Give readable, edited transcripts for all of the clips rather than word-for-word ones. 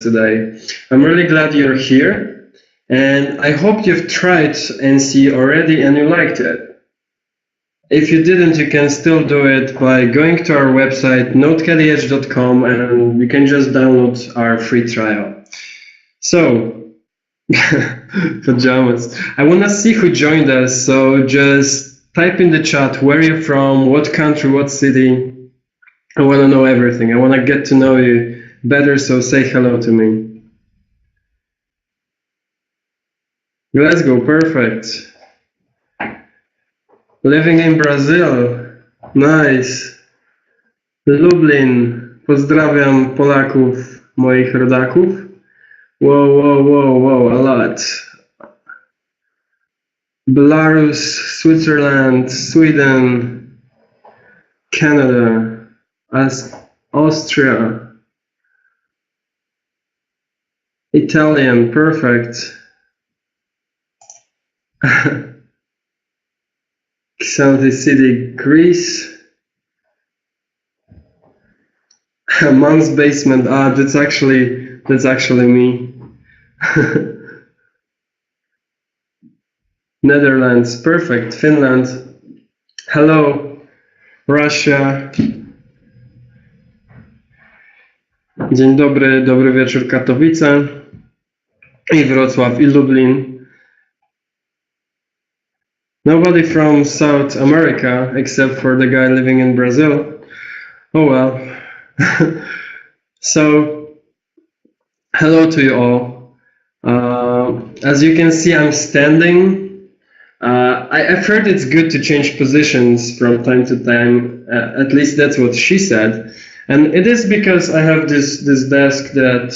today. I'm really glad you're here, and I hope you've tried NC already and you liked it. If you didn't, you can still do it by going to our website, NoteCaddy.com, and you can just download our free trial. So, pajamas. I want to see who joined us, so just type in the chat where you're from, what country, what city. I want to know everything. I want to get to know you better, so say hello to me. Let's go, perfect. Living in Brazil, nice. Lublin, pozdrawiam Polaków, moich rodaków. Whoa, a lot. Belarus, Switzerland, Sweden, Canada, Austria, Italian, perfect. Xanthi City, Greece. Mom's basement. That's actually me. Netherlands, perfect. Finland. Hello, Russia. Dzień dobry, dobry wieczór Katowice i Wrocław i Lublin. Nobody from South America except for the guy living in Brazil. Oh well. So, hello to you all. As you can see, I'm standing. I've heard it's good to change positions from time to time. At least that's what she said. And it is because I have this desk that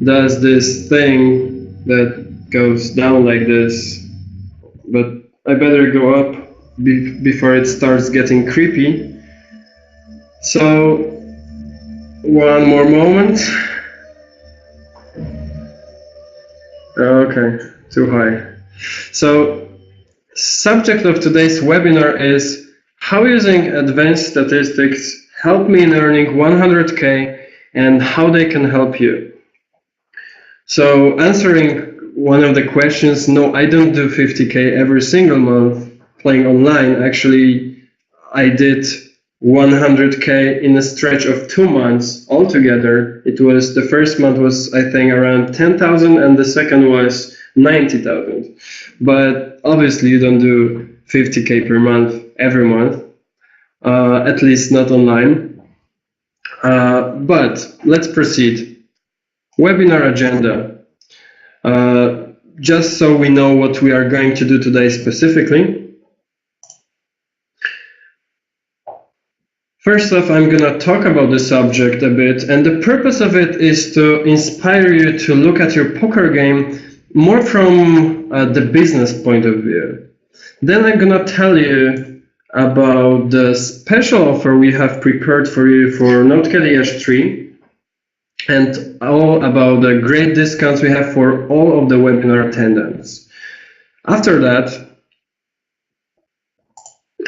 does this thing that goes down like this. But I better go up before it starts getting creepy. So, one more moment. Okay, too high. So, subject of today's webinar is how using advanced statistics help me in earning 100K and how they can help you. So, answering one of the questions, no, I don't do 50K every single month playing online. Actually, I did 100K in a stretch of 2 months altogether. The first month was, I think, around 10,000 and the second was 90,000. But obviously you don't do 50K per month every month, at least not online. But let's proceed. Webinar agenda. Just so we know what we are going to do today specifically. First off, I'm going to talk about the subject a bit, and the purpose of it is to inspire you to look at your poker game more from the business point of view. Then I'm going to tell you about the special offer we have prepared for you for NoteCaddy H3, and all about the great discounts we have for all of the webinar attendants. After that,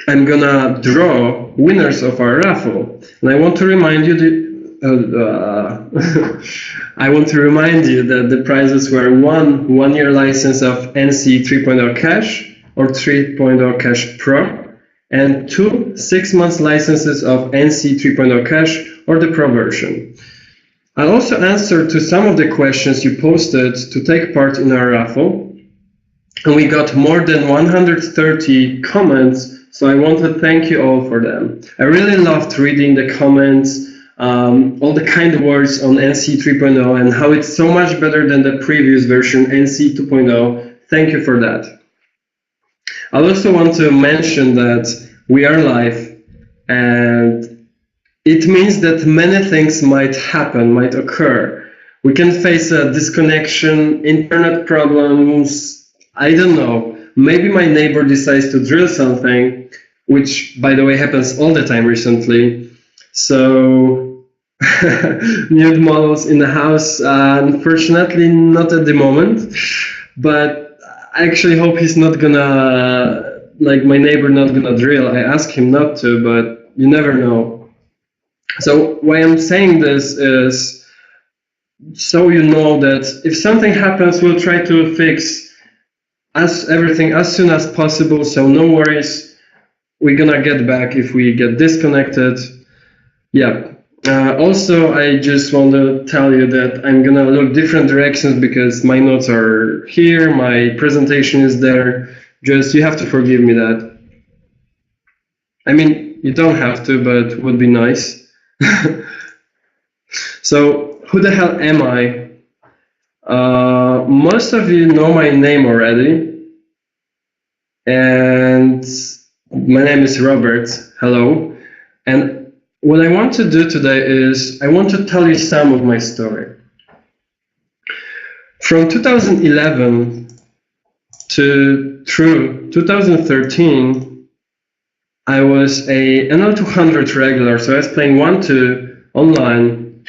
I'm gonna draw winners of our raffle, and I want to remind you that the prizes were one-year license of NC 3.0 Cash or 3.0 Cash Pro, and 2 6-month licenses of NC 3.0 Cash or the Pro version. I'll also answer to some of the questions you posted to take part in our raffle, and we got more than 130 comments, so I want to thank you all for them. I really loved reading the comments, all the kind words on NC 3.0 and how it's so much better than the previous version, NC 2.0. Thank you for that. I also want to mention that we are live, and it means that many things might happen, might occur. We can face a disconnection, internet problems, I don't know. Maybe my neighbor decides to drill something, which, by the way, happens all the time recently. So, nude models in the house, unfortunately not at the moment, but I actually hope he's not gonna, like my neighbor not gonna drill. I asked him not to, but you never know. So why I'm saying this is so you know that if something happens, we'll try to fix everything as soon as possible. So no worries, we're gonna get back if we get disconnected. Yeah. Also, I just want to tell you that I'm gonna look different directions because my notes are here, my presentation is there. Just you have to forgive me that. I mean, you don't have to, but would be nice. So, who the hell am I? Most of you know my name already, and my name is Robert. Hello. And what I want to do today is I want to tell you some of my story. From 2011 to through 2013, I was a NL200 regular, so I was playing 1-2 online.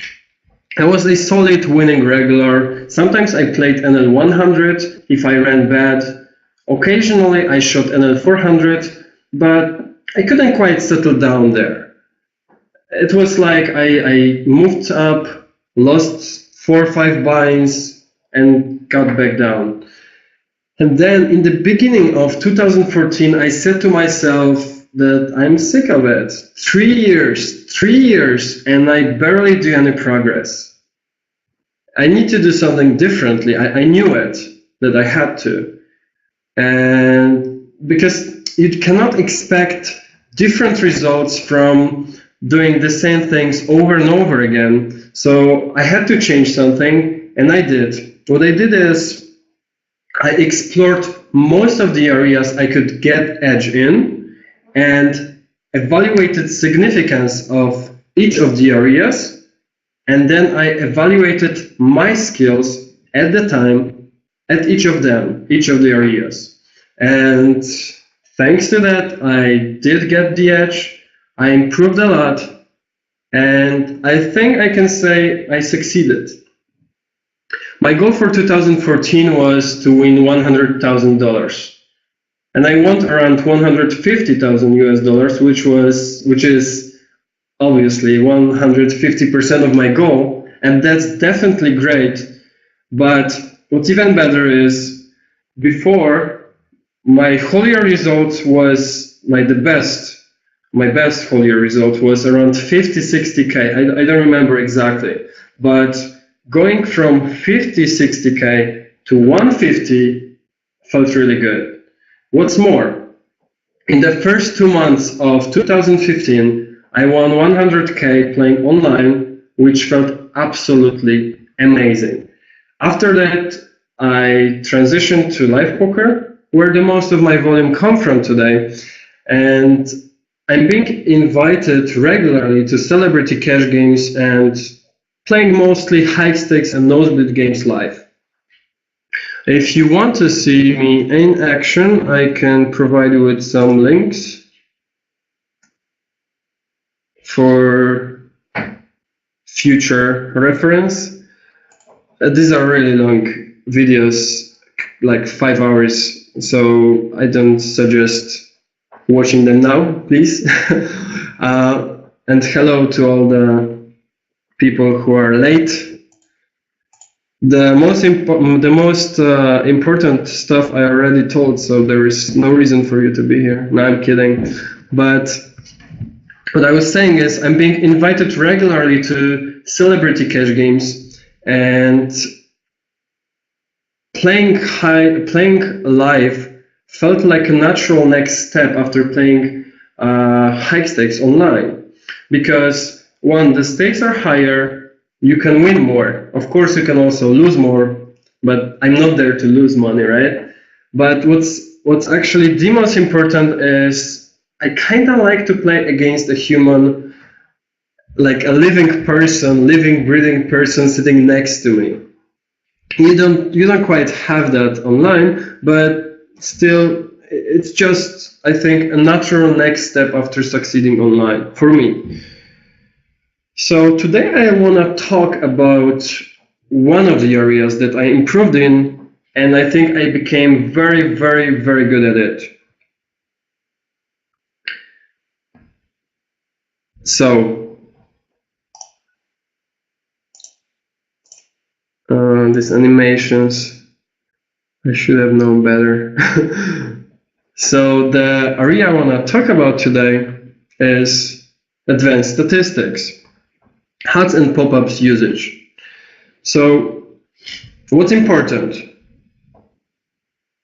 I was a solid winning regular. Sometimes I played NL100 if I ran bad. Occasionally I shot NL400, but I couldn't quite settle down there. It was like I moved up, lost 4 or 5 binds, and got back down. And then in the beginning of 2014, I said to myself that I'm sick of it. 3 years, and I barely do any progress. I need to do something differently. I knew it, that I had to. And because you cannot expect different results from doing the same things over and over again. So I had to change something, and I did. What I did is I explored most of the areas I could get edge in and evaluated significance of each of the areas, and then I evaluated my skills at the time at each of the areas. And thanks to that, I did get the edge. I improved a lot, and I think I can say I succeeded. My goal for 2014 was to win $100,000, and I won around 150,000 US dollars, which is obviously 150% of my goal, and that's definitely great. But what's even better is before my whole year result was my best whole year result was around 50-60k. I don't remember exactly, but going from 50-60k to 150 felt really good. What's more, in the first 2 months of 2015, I won 100k playing online, which felt absolutely amazing. After that, I transitioned to live poker, where the most of my volume comes from today, and I'm being invited regularly to celebrity cash games and playing mostly high stakes and nosebleed games live. If you want to see me in action, I can provide you with some links for future reference. These are really long videos, like 5 hours, so I don't suggest watching them now, please. And hello to all the people who are late. The most important stuff I already told, so there is no reason for you to be here. No, I'm kidding. But what I was saying is I'm being invited regularly to celebrity cash games, and playing live felt like a natural next step after playing high stakes online, because one, the stakes are higher, you can win more. Of course, you can also lose more, but I'm not there to lose money, right? But what's actually the most important is I kind of like to play against a human, like a living person, living, breathing person sitting next to me. You don't quite have that online, but still, it's just, I think, a natural next step after succeeding online for me. So today I want to talk about one of the areas that I improved in, and I think I became very, very, very good at it. So these animations. I should have known better. So the area I want to talk about today is advanced statistics, HUDs and pop-ups usage. So what's important?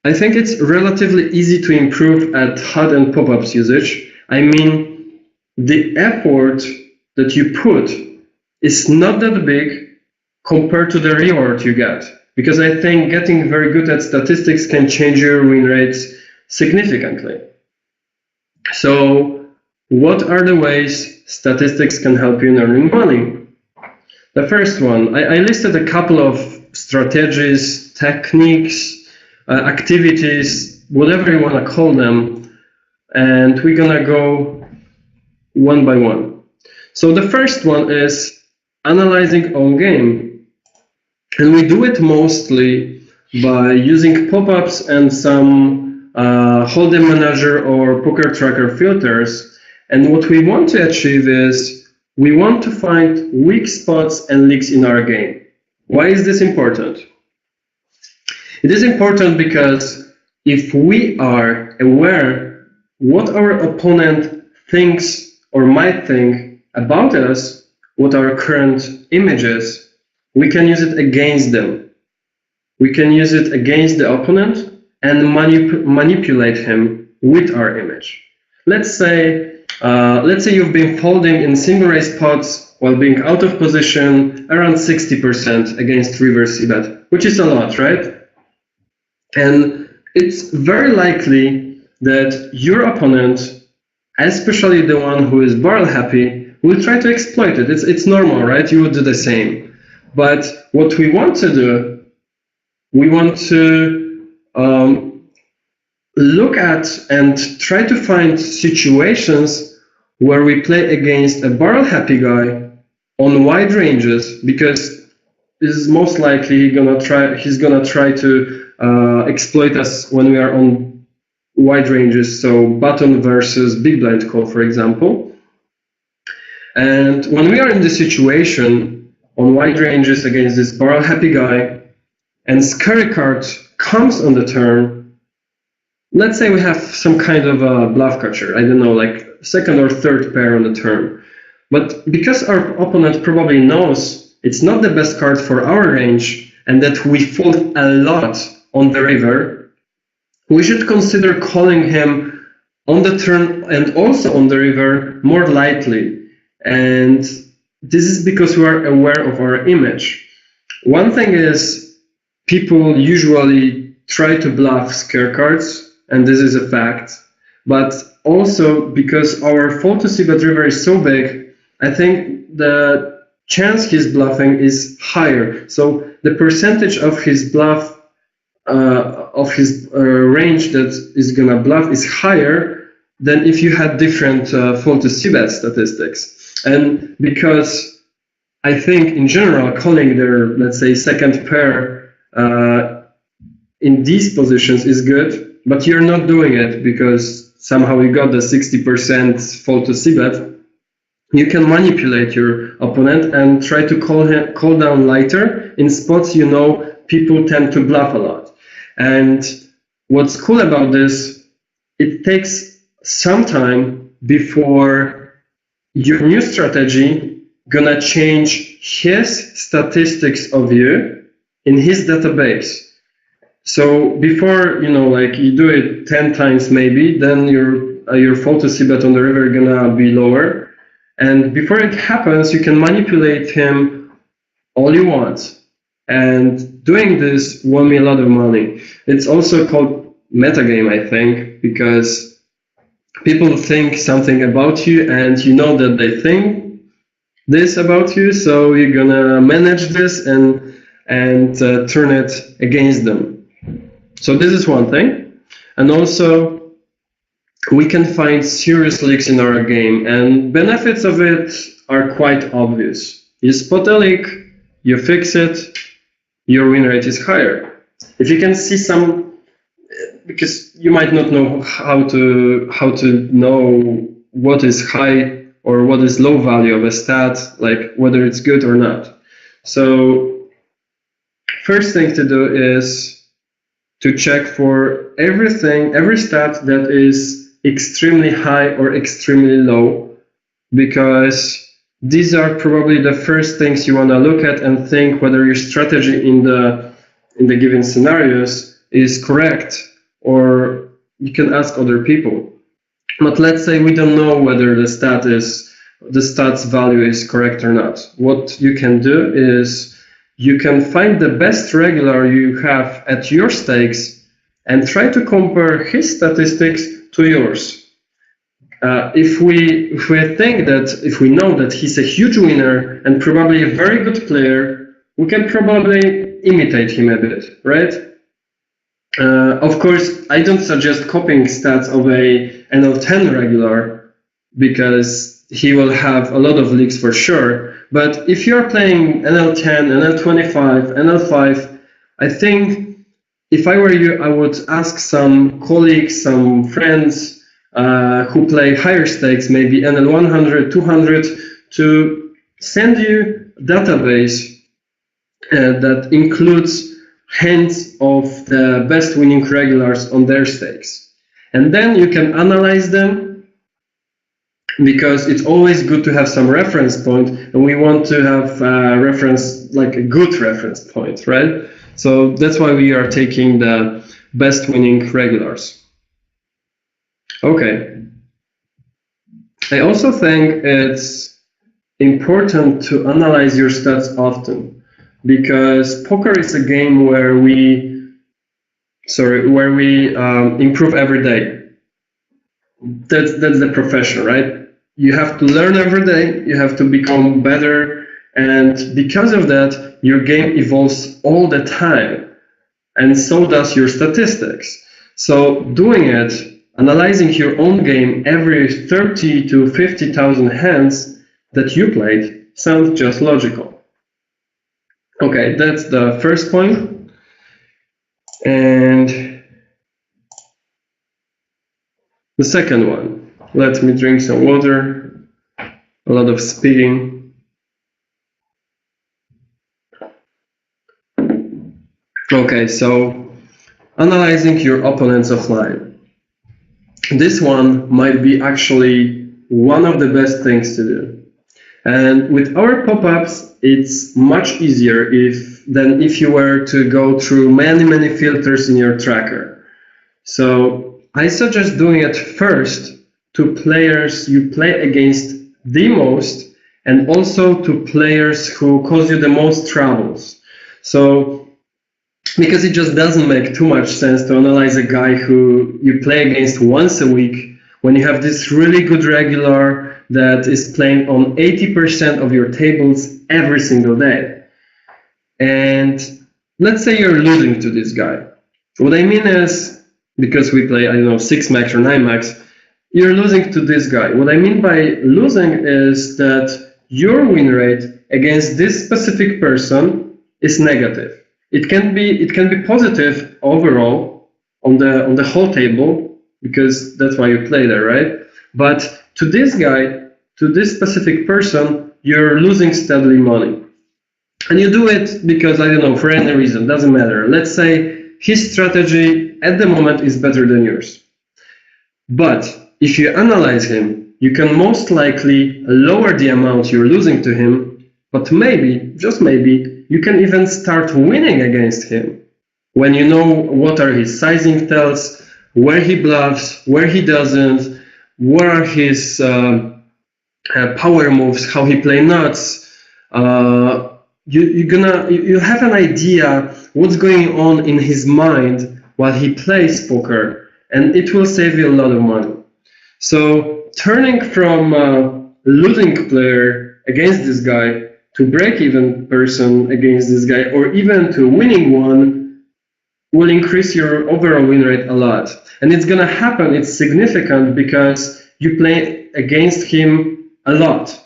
I think it's relatively easy to improve at HUD and pop-ups usage. I mean, the effort that you put is not that big compared to the reward you get. Because I think getting very good at statistics can change your win rates significantly. So what are the ways statistics can help you in earning money? The first one, I listed a couple of strategies, techniques, activities, whatever you want to call them, and we're going to go one by one. So the first one is analyzing on game. And we do it mostly by using pop-ups and some hold'em manager or poker tracker filters. And what we want to achieve is we want to find weak spots and leaks in our game. Why is this important? It is important because if we are aware what our opponent thinks or might think about us, what our current image is, we can use it against them. We can use it against the opponent and manipulate him with our image. Let's say you've been folding in single raise pots while being out of position around 60% against river c-bet, which is a lot, right? And it's very likely that your opponent, especially the one who is barrel happy, will try to exploit it. It's normal, right? You would do the same. But what we want to do, we want to look at and try to find situations where we play against a barrel happy guy on wide ranges, because this is most likely he's gonna try to exploit us when we are on wide ranges, so button versus big blind call, for example. And when we are in this situation on wide ranges against this barrel happy guy, and scary card comes on the turn, let's say we have some kind of a bluff catcher, I don't know, like second or third pair on the turn. But because our opponent probably knows it's not the best card for our range and that we fold a lot on the river, we should consider calling him on the turn and also on the river more lightly. And this is because we are aware of our image. One thing is, people usually try to bluff scare cards, and this is a fact. But also because our fold to c-bet river is so big, I think the chance he's bluffing is higher. So the percentage of his bluff, range that is gonna bluff is higher than if you had different fold to c-bet statistics. And because I think in general calling their, let's say, second pair in these positions is good, but you're not doing it because somehow you got the 60% fold to c-bet, you can manipulate your opponent and try to call down lighter in spots you know people tend to bluff a lot. And what's cool about this, it takes some time before your new strategy gonna change his statistics of you in his database. So before, like you do it 10 times maybe, then your fold to c-bet on the river gonna be lower. And before it happens, you can manipulate him all you want. And doing this won me a lot of money. It's also called metagame, I think, because people think something about you and you know that they think this about you, so you're gonna manage this and turn it against them. So this is one thing. And also, we can find serious leaks in our game, and benefits of it are quite obvious. You spot a leak, you fix it, your win rate is higher. If you can see some, because you might not know how to know what is high or what is low value of a stat, like whether it's good or not. So first thing to do is to check for everything, every stat that is extremely high or extremely low, because these are probably the first things you want to look at and think whether your strategy in the given scenarios is correct, or you can ask other people. But let's say we don't know whether the stats value is correct or not. What you can do is you can find the best regular you have at your stakes and try to compare his statistics to yours. If we know that he's a huge winner and probably a very good player, we can probably imitate him a bit, right? Of course, I don't suggest copying stats of a NL10 regular, because he will have a lot of leaks for sure. But if you're playing NL10, NL25, NL5, I think if I were you, I would ask some colleagues, some friends who play higher stakes, maybe NL100, 200, to send you a database that includes hands of the best winning regulars on their stakes. And then you can analyze them, because it's always good to have some reference point, and we want to have a reference, like a good reference point, right? So that's why we are taking the best winning regulars. Okay. I also think it's important to analyze your stats often, because poker is a game where we improve every day. That's the profession, right? You have to learn every day, you have to become better, and because of that, your game evolves all the time, and so does your statistics. So doing it, analyzing your own game every 30 to 50,000 hands that you played, sounds just logical. Okay, that's the first point. And the second one, let me drink some water, a lot of spitting. Okay, so analyzing your opponents offline. This one might be actually one of the best things to do. And with our pop-ups, it's much easier than if you were to go through many filters in your tracker. So I suggest doing it first to players you play against the most, and also to players who cause you the most troubles. So, because it just doesn't make too much sense to analyze a guy who you play against once a week when you have this really good regular that is playing on 80% of your tables every single day. And let's say you're losing to this guy. What I mean is, because we play, I don't know, 6 max or 9 max, you're losing to this guy. What I mean by losing is that your win rate against this specific person is negative. It can be positive overall on the whole table, because that's why you play there, right? But to this guy, to this specific person, you're losing steadily money. And you do it because, I don't know, for any reason, doesn't matter. Let's say his strategy at the moment is better than yours. But if you analyze him, you can most likely lower the amount you're losing to him, but maybe, just maybe, you can even start winning against him when you know what are his sizing tells, where he bluffs, where he doesn't, what are his power moves, how he plays nuts. You have an idea what's going on in his mind while he plays poker, and it will save you a lot of money. So turning from losing player against this guy to break-even person against this guy, or even to winning one, will increase your overall win rate a lot. And it's gonna happen, it's significant, because you play against him a lot.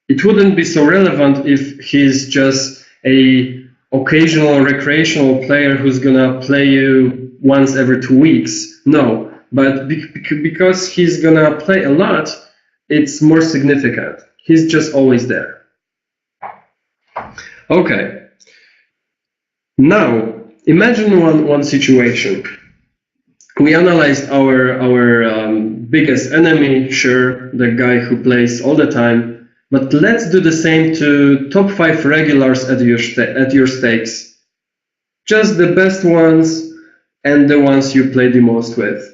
It wouldn't be so relevant if he's just a occasional recreational player who's gonna play you once every 2 weeks. No, but because he's gonna play a lot, it's more significant. He's just always there. Okay. Now, imagine one situation. We analyzed our biggest enemy, sure, the guy who plays all the time, but let's do the same to top 5 regulars at your stakes. Just the best ones and the ones you play the most with.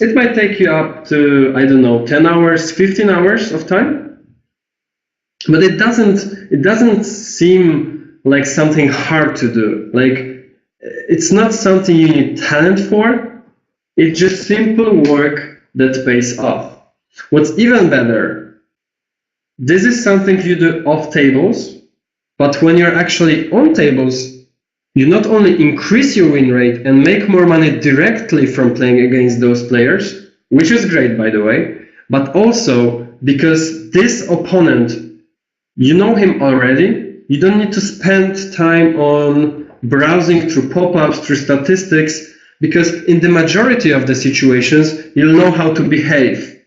It might take you up to, I don't know, 10 hours, 15 hours of time, but it doesn't seem like something hard to do. Like, it's not something you need talent for. It's just simple work that pays off. What's even better, this is something you do off tables, but when you're actually on tables, you not only increase your win rate and make more money directly from playing against those players, which is great, by the way, but also because this opponent, you know him already, you don't need to spend time on browsing through pop-ups, through statistics, because in the majority of the situations, you'll know how to behave.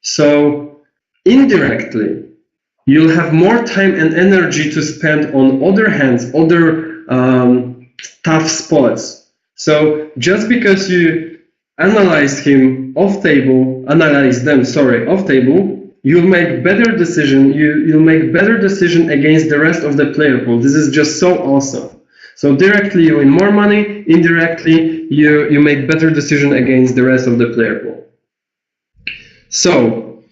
So indirectly, you'll have more time and energy to spend on other hands, other tough spots. So just because you analyze them off table, you'll make better decision. You'll make better decision against the rest of the player pool. This is just so awesome. So directly you win more money, indirectly you make better decision against the rest of the player pool. So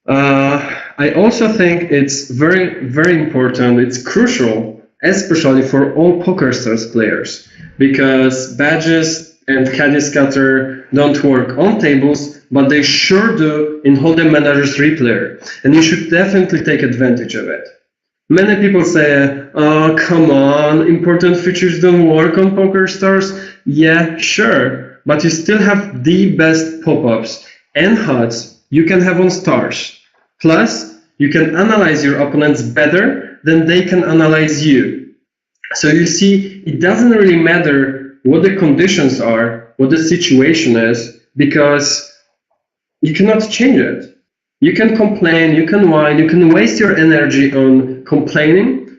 I also think it's very, very important, it's crucial, especially for all PokerStars players, because badges and caddy scatter don't work on tables, but they sure do in Hold'em Manager's replayer, and you should definitely take advantage of it. Many people say, oh, come on, important features don't work on PokerStars. Yeah, sure, but you still have the best pop-ups and HUDs you can have on Stars. Plus, you can analyze your opponents better than they can analyze you. So you see, it doesn't really matter what the conditions are, what the situation is, because you cannot change it. You can complain, you can whine, you can waste your energy on complaining,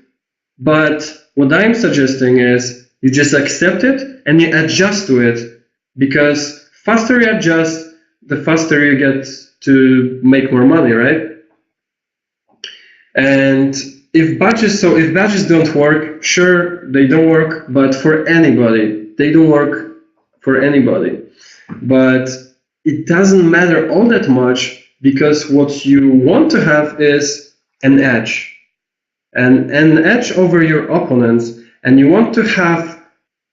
but what I'm suggesting is you just accept it and you adjust to it, because faster you adjust, the faster you get to make more money, right? And if badges don't work, sure, they don't work, but for anybody, they don't work for anybody. But it doesn't matter all that much, because what you want to have is an edge, and an edge over your opponents, and you want to have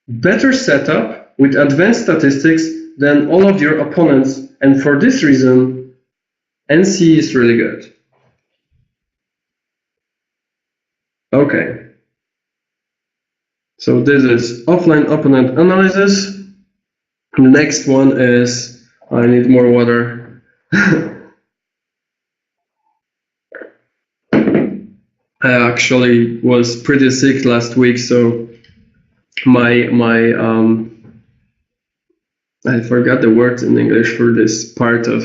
better setup with advanced statistics than all of your opponents, and for this reason, NC is really good. Okay, so this is offline opponent analysis. The next one is, I need more water. I actually was pretty sick last week, so my I forgot the word in English for this part of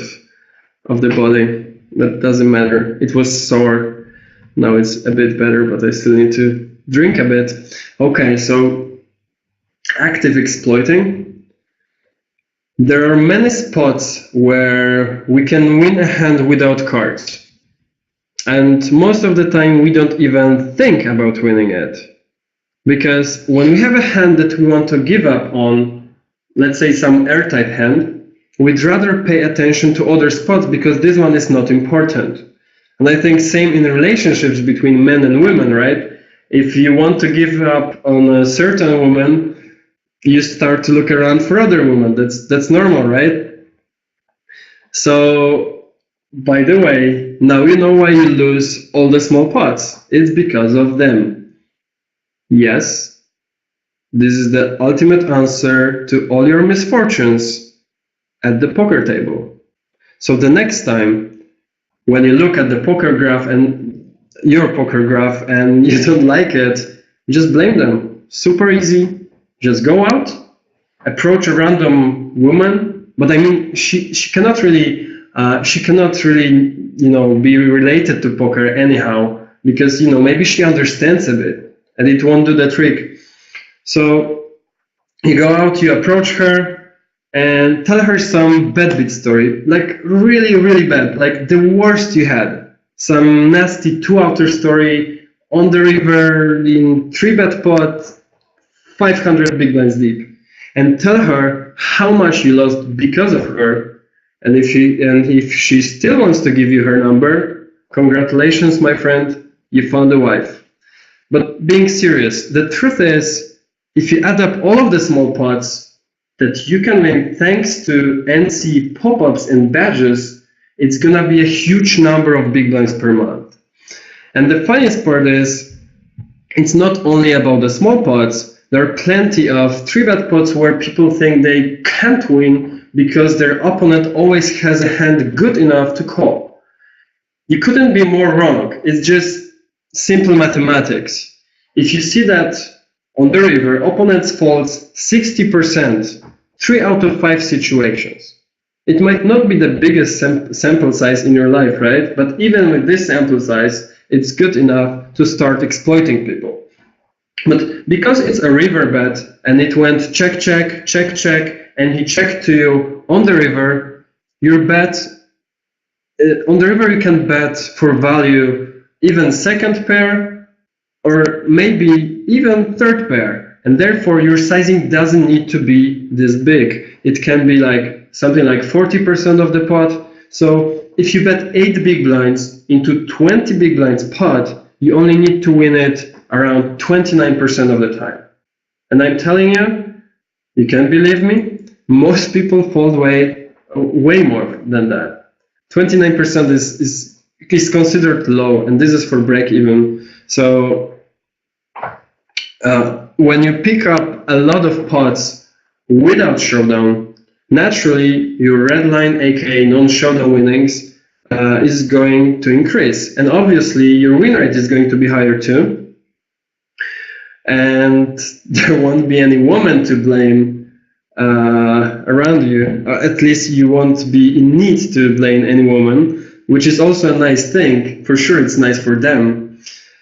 the body. That doesn't matter. It was sore. Now it's a bit better, but I still need to drink a bit. Okay, so active exploiting. There are many spots where we can win a hand without cards. And most of the time we don't even think about winning it. Because when we have a hand that we want to give up on, let's say some airtight hand, we'd rather pay attention to other spots because this one is not important. And I think same in relationships between men and women, right? If you want to give up on a certain woman, you start to look around for other women. That's normal, right? So, by the way, now you know why you lose all the small pots. It's because of them. Yes, this is the ultimate answer to all your misfortunes at the poker table. So the next time, when you look at the poker graph and your poker graph and you don't like it, just blame them. Super easy. Just go out, approach a random woman, but I mean, she cannot really, be related to poker anyhow, because maybe she understands a bit, and it won't do the trick. So you go out, you approach her, and tell her some bad beat story, like really, really bad, like the worst you had. Some nasty 2-outer story on the river in 3-bet pot, 500 big blinds deep, and tell her how much you lost because of her. And if she still wants to give you her number, congratulations, my friend, you found a wife. But being serious, the truth is, if you add up all of the small pots that you can win thanks to NC pop-ups and badges, it's gonna be a huge number of big blinds per month. And the funniest part is, it's not only about the small pots. There are plenty of 3-bet pots where people think they can't win because their opponent always has a hand good enough to call. You couldn't be more wrong. It's just simple mathematics. If you see that on the river, opponents folds 60%, 3 out of 5 situations. It might not be the biggest sample size in your life, right? But even with this sample size, it's good enough to start exploiting people. But because it's a river bet and it went check, check, check, check, and he checked to you on the river, your bet, on the river you can bet for value even second pair or maybe even third pair. And therefore your sizing doesn't need to be this big. It can be like something like 40% of the pot. So if you bet 8 big blinds into 20 big blinds pot, you only need to win it around 29% of the time. And I'm telling you, you can't believe me, most people fold way more than that. 29% is considered low, and this is for break even. So when you pick up a lot of pots without showdown, naturally your red line, aka non-showdown winnings, is going to increase, and obviously your win rate is going to be higher too. And there won't be any woman to blame around you. At least you won't be in need to blame any woman, which is also a nice thing. For sure, it's nice for them.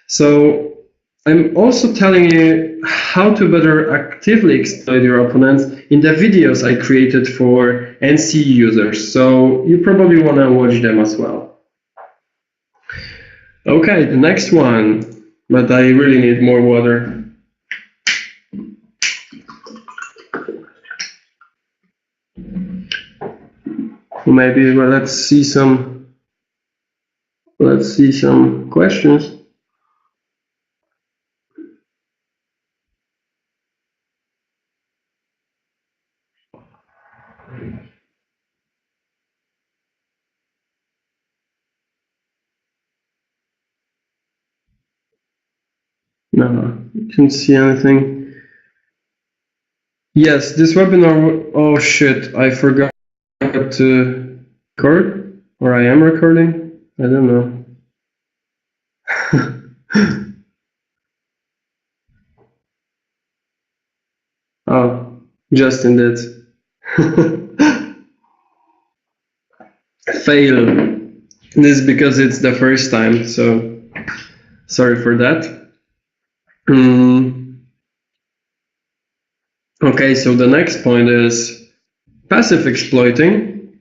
So I'm also telling you how to better actively exploit your opponents in the videos I created for NC users. So you probably want to watch them as well. Okay, the next one, but I really need more water. Maybe let's see some questions. No, I can't see anything. Yes, this webinar, oh shit, I forgot to record, or I am recording, I don't know. Oh, Justin did. Fail. This is because it's the first time, so sorry for that. Okay, so the next point is passive exploiting,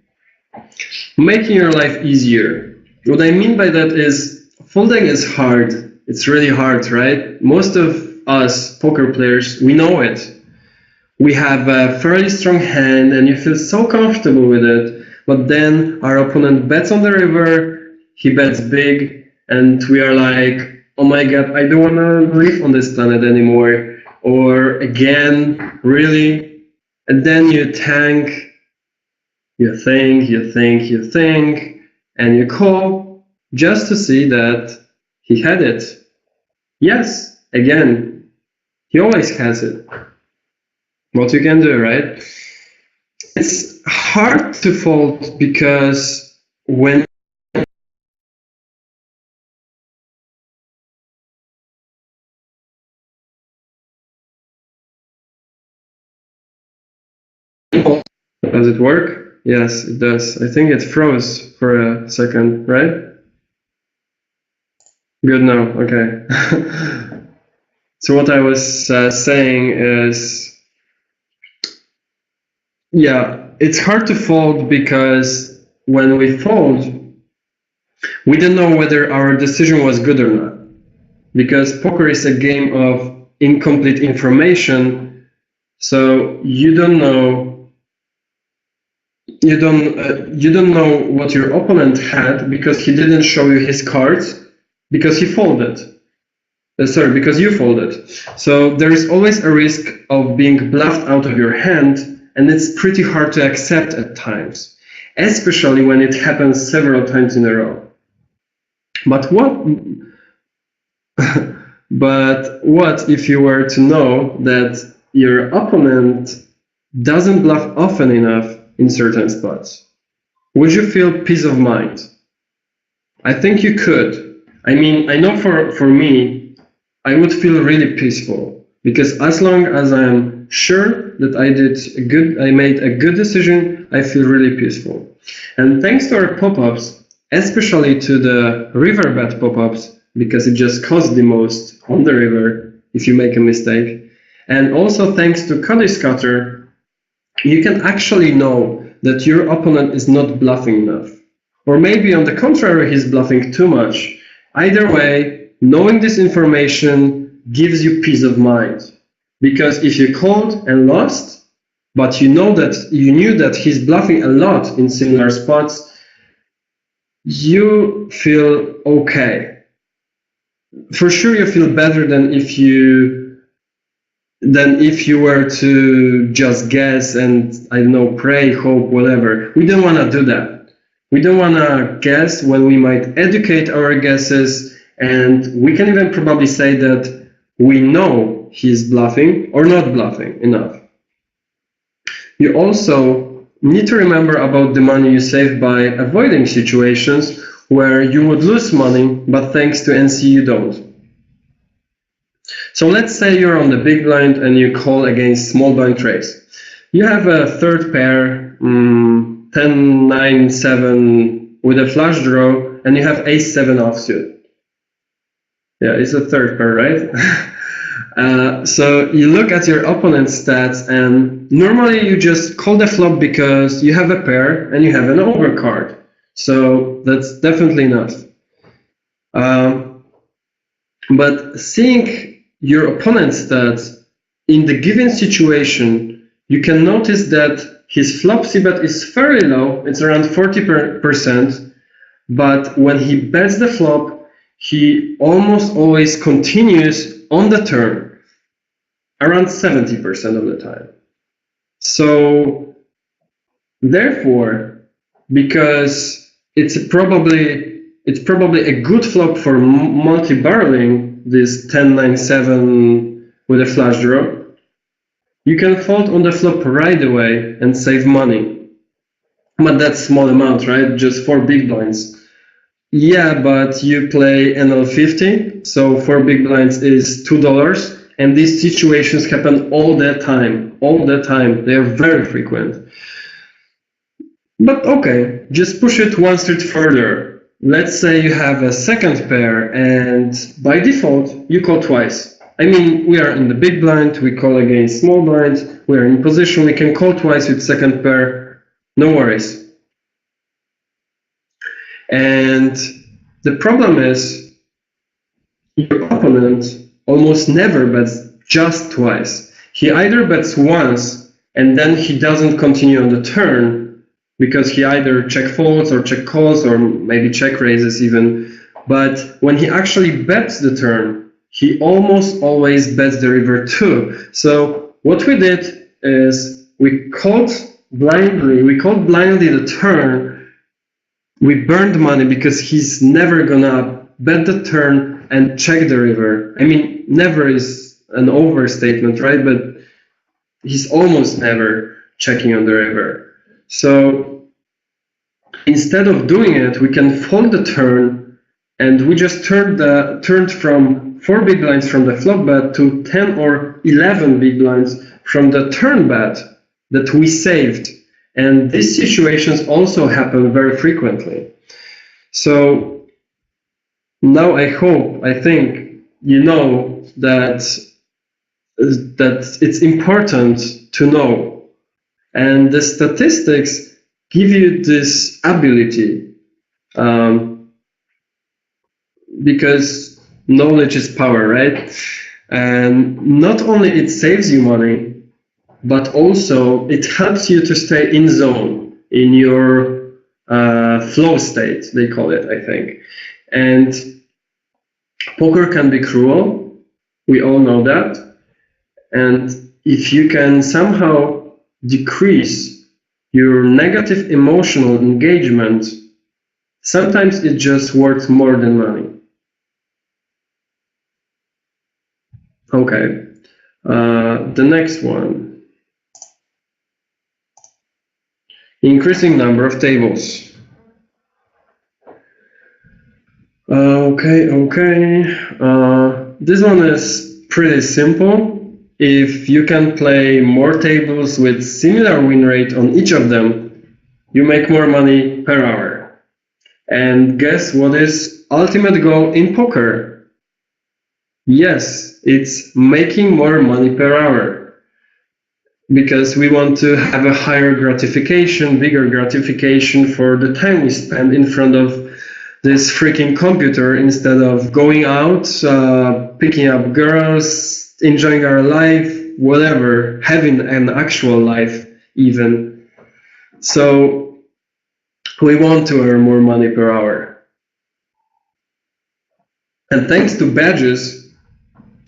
making your life easier. What I mean by that is folding is hard. It's really hard, right? Most of us poker players, we know it. We have a fairly strong hand and you feel so comfortable with it, but then our opponent bets on the river, he bets big, and we are like, oh my god, I don't want to live on this planet anymore. Or again, really? And then you tank, you think, and you call just to see that he had it. Yes, again, he always has it. What you can do, right? It's hard to fold because when does it work? Yes, it does. I think it froze for a second, right? Good now, okay. So what I was saying is, yeah, it's hard to fold because when we fold, we don't know whether our decision was good or not. Because poker is a game of incomplete information, so you don't know what your opponent had because he didn't show you his cards because he folded. Because you folded. So there is always a risk of being bluffed out of your hand, and it's pretty hard to accept at times, especially when it happens several times in a row. But what if you were to know that your opponent doesn't bluff often enough in certain spots? Would you feel peace of mind? I think you could. I mean, I know for me, I would feel really peaceful because as long as I'm sure that I made a good decision, I feel really peaceful. And thanks to our pop-ups, especially to the river bet pop-ups, because it just costs the most on the river if you make a mistake. And also thanks to Cody Scatter, you can actually know that your opponent is not bluffing enough. Or maybe on the contrary, he's bluffing too much. Either way, knowing this information gives you peace of mind. Because if you called and lost, but you knew that he's bluffing a lot in similar spots, you feel okay. For sure, you feel better than if you were to just guess and, I don't know, pray, hope, whatever. We don't want to do that. We don't want to guess when we might educate our guesses, and we can even probably say that we know he's bluffing or not bluffing enough. You also need to remember about the money you save by avoiding situations where you would lose money, but thanks to NC you don't. So let's say you're on the big blind and you call against small blind raise. You have a third pair, 10, 9, 7 with a flush draw, and you have ace 7 offsuit. Yeah, it's a third pair, right? So you look at your opponent's stats, and normally you just call the flop because you have a pair and you have an overcard. So that's definitely enough. But seeing your opponent's stats in the given situation, you can notice that his flop c-bet is fairly low. It's around 40%. But when he bets the flop, he almost always continues on the turn, around 70% of the time. So therefore, because it's probably a good flop for multi-barreling, this 10-9-7 with a flush draw, you can fold on the flop right away and save money. But that's small amount, right? Just 4 big blinds. Yeah, but you play NL50, so 4 big blinds is $2, and these situations happen all the time. All the time. They are very frequent. But okay, just push it one step further. Let's say you have a second pair, and by default, you call twice. I mean, we are in the big blind, we call against small blind, we are in position, we can call twice with second pair, no worries. And the problem is, your opponent almost never bets just twice. He either bets once, and then he doesn't continue on the turn, because he either check folds or check calls or maybe check raises even. But when he actually bets the turn, he almost always bets the river too. So what we did is we called blindly the turn. We burned money because he's never gonna bet the turn and check the river. I mean, never is an overstatement, right? But he's almost never checking on the river. So instead of doing it, we can fold the turn, and we just turned from 4 big blinds from the flop bet to 10 or 11 big blinds from the turn bet that we saved. And these situations also happen very frequently. So now I think you know that it's important to know. And the statistics give you this ability, because knowledge is power, right? And not only it saves you money, but also it helps you to stay in zone, in your flow state, they call it, I think. And poker can be cruel, we all know that. And if you can somehow decrease your negative emotional engagement, sometimes it's just worth more than money. Okay, the next one. Increasing number of tables. Okay. This one is pretty simple. If you can play more tables with similar win rate on each of them, you make more money per hour. And guess what is ultimate goal in poker? Yes, it's making more money per hour. Because we want to have a higher gratification, bigger gratification for the time we spend in front of this freaking computer instead of going out, picking up girls, enjoying our life, whatever, having an actual life even. So we want to earn more money per hour. And thanks to badges,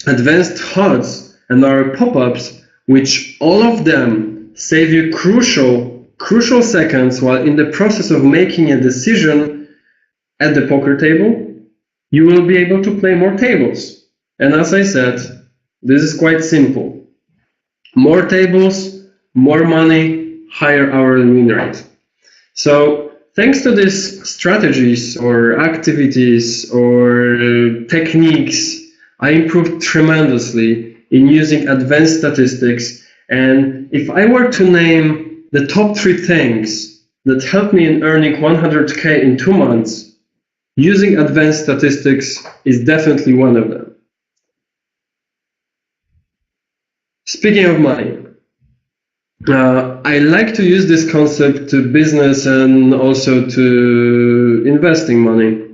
advanced HUDs, and our pop-ups, which all of them save you crucial seconds while in the process of making a decision at the poker table, you will be able to play more tables. And as I said, this is quite simple. More tables, more money, higher hourly win rate. So thanks to these strategies or activities or techniques, I improved tremendously in using advanced statistics. And if I were to name the top 3 things that helped me in earning 100K in 2 months, using advanced statistics is definitely one of them. Speaking of money, I like to use this concept to business and also to investing money.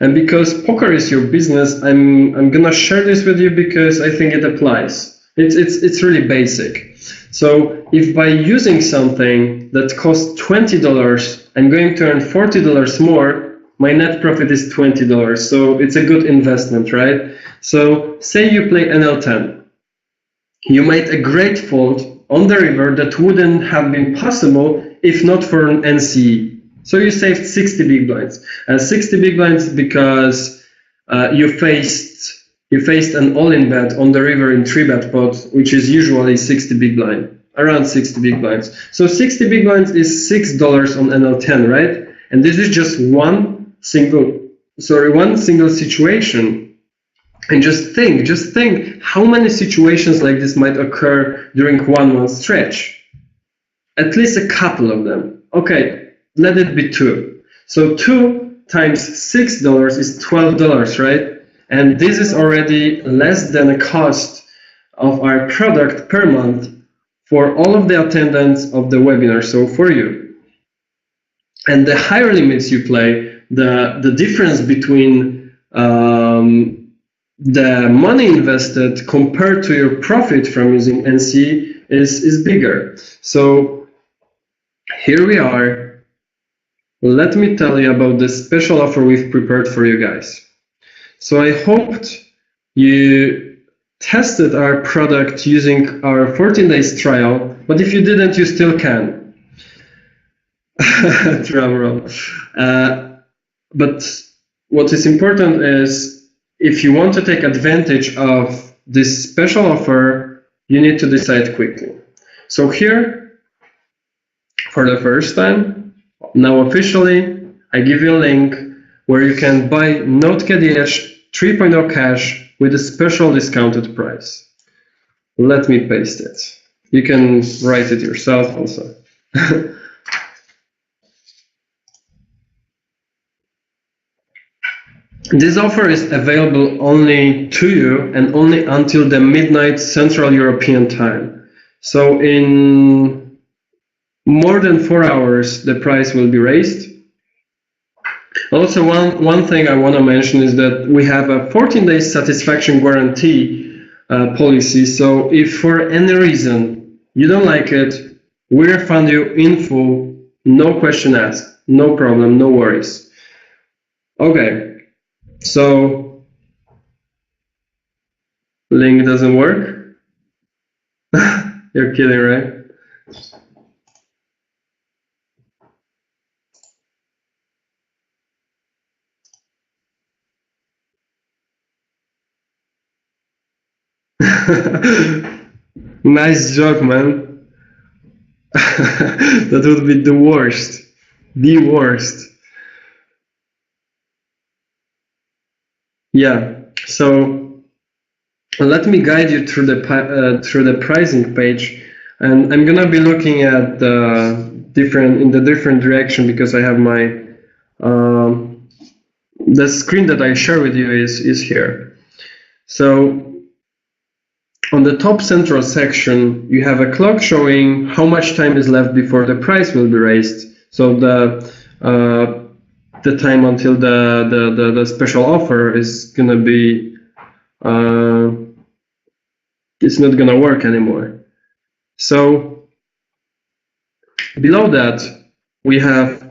And because poker is your business, I'm gonna share this with you because I think it applies. It's really basic. So if by using something that costs $20, I'm going to earn $40 more, my net profit is $20. So it's a good investment, right? So say you play NL10. You made a great fold on the river that wouldn't have been possible if not for an NCE. So you saved 60 big blinds. 60 big blinds because you faced an all-in bet on the river in 3-bet pot, which is usually 60 big blind, around 60 big blinds. So 60 big blinds is $6 on NL10, right? And this is just one single situation. And just think how many situations like this might occur during 1 month stretch. At least a couple of them. Okay, let it be 2. So 2 times $6 is $12, right? And this is already less than a cost of our product per month for all of the attendance of the webinar, so for you. And the higher limits you play, the difference between the money invested compared to your profit from using NC is bigger. So here we are. Let me tell you about the special offer we've prepared for you guys. So I hoped you tested our product using our 14 days trial, but if you didn't, you still can. Drum roll. But what is important is if you want to take advantage of this special offer, you need to decide quickly. So here, for the first time, now officially, I give you a link where you can buy NoteCaddy Edge 3.0 cash with a special discounted price. Let me paste it. You can write it yourself also. This offer is available only to you and only until the midnight Central European time. So in more than 4 hours, the price will be raised. Also, one thing I want to mention is that we have a 14-day satisfaction guarantee policy. So if for any reason you don't like it, we refund you in full, no question asked, no problem, no worries. Okay, so link doesn't work. You're kidding, right? Nice joke, man. That would be the worst. The worst. Yeah, so let me guide you through the pricing page, and I'm gonna be looking at the different direction because I have my the screen that I share with you is here. So on the top central section, you have a clock showing how much time is left before the price will be raised. So the time until the special offer is gonna be it's not gonna work anymore. So below that we have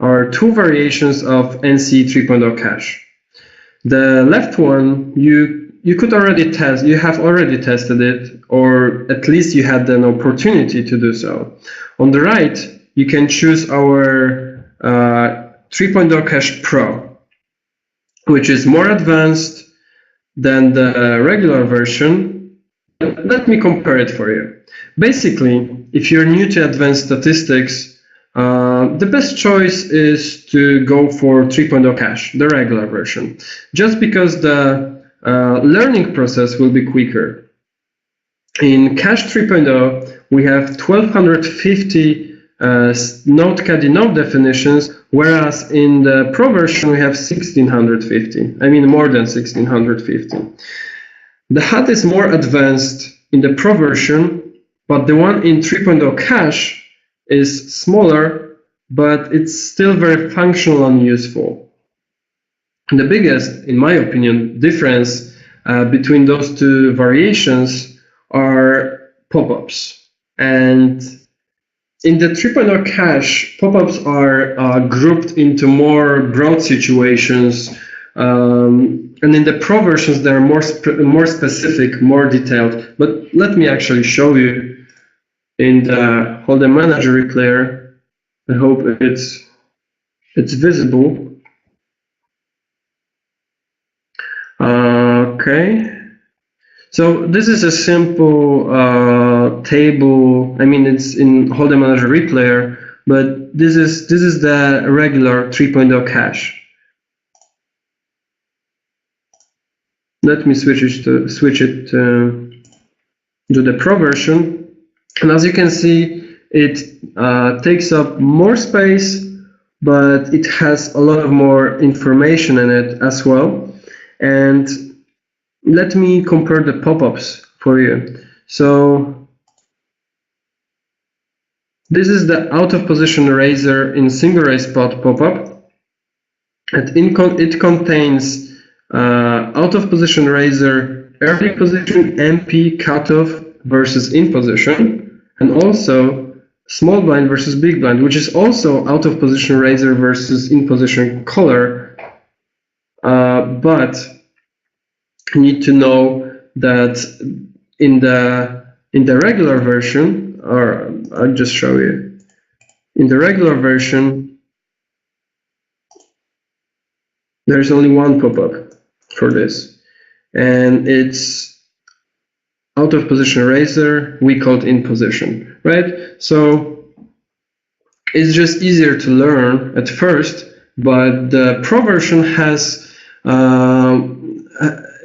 our two variations of NC 3.0 cache. The left one you could already test, you have already tested it, or at least you had an opportunity to do so. On the right, you can choose our 3.0 Cache Pro, which is more advanced than the regular version. Let me compare it for you. Basically, if you're new to advanced statistics, the best choice is to go for 3.0 cache, the regular version, just because the learning process will be quicker. In Cache 3.0, we have 1250 NoteCaddy node definitions, whereas in the Pro version we have 1650. I mean more than 1650. The HUD is more advanced in the Pro version, but the one in 3.0 cache is smaller, but it's still very functional and useful. The biggest, in my opinion, difference between those two variations are pop-ups. And in the 3.0 cache, pop-ups are grouped into more broad situations, and in the Pro versions they're more specific, more detailed. But let me actually show you in the Holder Manager replayer. I hope it's visible. Okay, so this is a simple table. I mean, it's in Holder Manager replayer, but this is the regular 3.0 cache. Let me switch it to the Pro version, and as you can see, it takes up more space, but it has a lot of more information in it as well. And let me compare the pop-ups for you. So this is the out of position eraser in single ray spot pop-up. It contains out of position eraser early position MP cutoff versus in position, and also small blind versus big blind, which is also out of position eraser versus in position color. But you need to know that in the regular version, or I'll just show you, in the regular version, there's only one pop-up for this, and it's out of position eraser, we call it in position, right? So it's just easier to learn at first, but the Pro version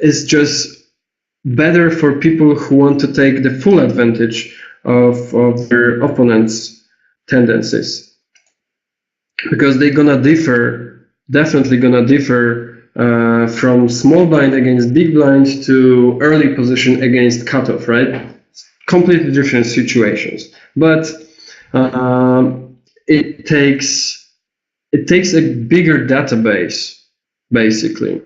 is just better for people who want to take the full advantage of their opponent's tendencies, because they're gonna differ, definitely gonna differ from small blind against big blind to early position against cutoff, right? Completely different situations, but it takes a bigger database. Basically,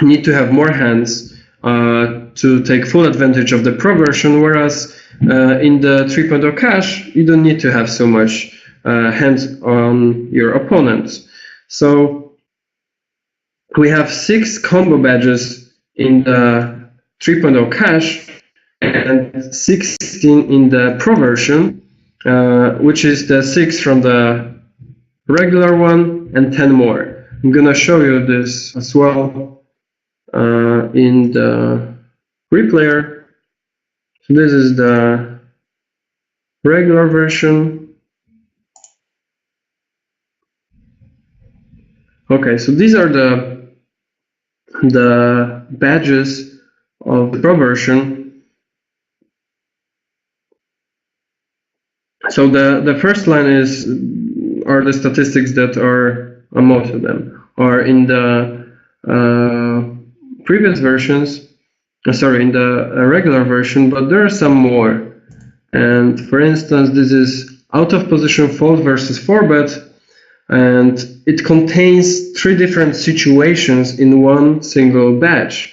you need to have more hands to take full advantage of the Pro version, whereas in the 3.0 cache, you don't need to have so much hands on your opponents. So we have 6 combo badges in the 3.0 cache and 16 in the Pro version, which is the 6 from the regular one and 10 more. I'm gonna show you this as well in the replayer. So this is the regular version. Okay, so these are the badges of the Pro version. So the first line are the statistics that are, most of them are in the previous versions, in the regular version, but there are some more. And for instance, this is out of position fold versus 4-bet, and it contains 3 different situations in one single badge.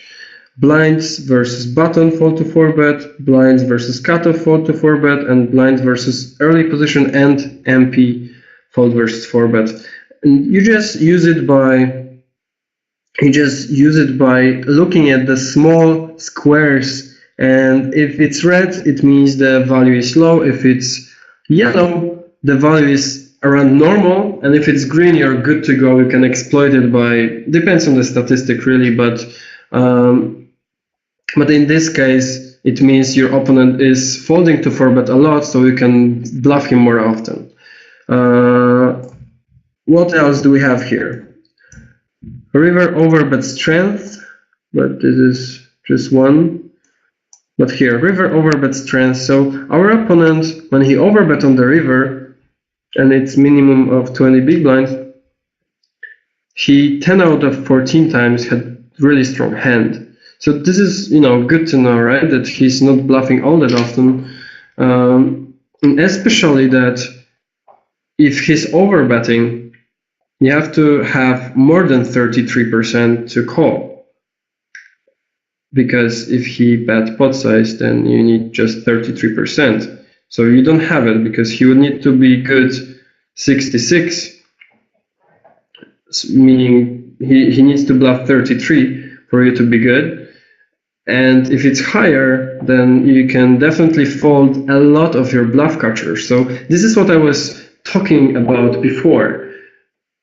Blinds versus button fold to 4-bet, blinds versus cutoff fold to 4-bet, and blinds versus early position and MP fold versus 4-bet. And you just use it by looking at the small squares, and if it's red, it means the value is low. If it's yellow, the value is around normal, and if it's green, you're good to go. You can exploit it depends on the statistic really, but in this case, it means your opponent is folding to 4-bet a lot, so you can bluff him more often. What else do we have here? River overbet strength, but this is just one. But here, river overbet strength. So our opponent, when he overbet on the river, and it's minimum of 20 big blinds, he 10 out of 14 times had really strong hand. So this is, good to know, right? That he's not bluffing all that often, and especially that if he's overbetting, you have to have more than 33% to call. Because if he bet pot size, then you need just 33%. So you don't have it because he would need to be good 66, meaning he needs to bluff 33 for you to be good. And if it's higher, then you can definitely fold a lot of your bluff catchers. So this is what I was talking about before,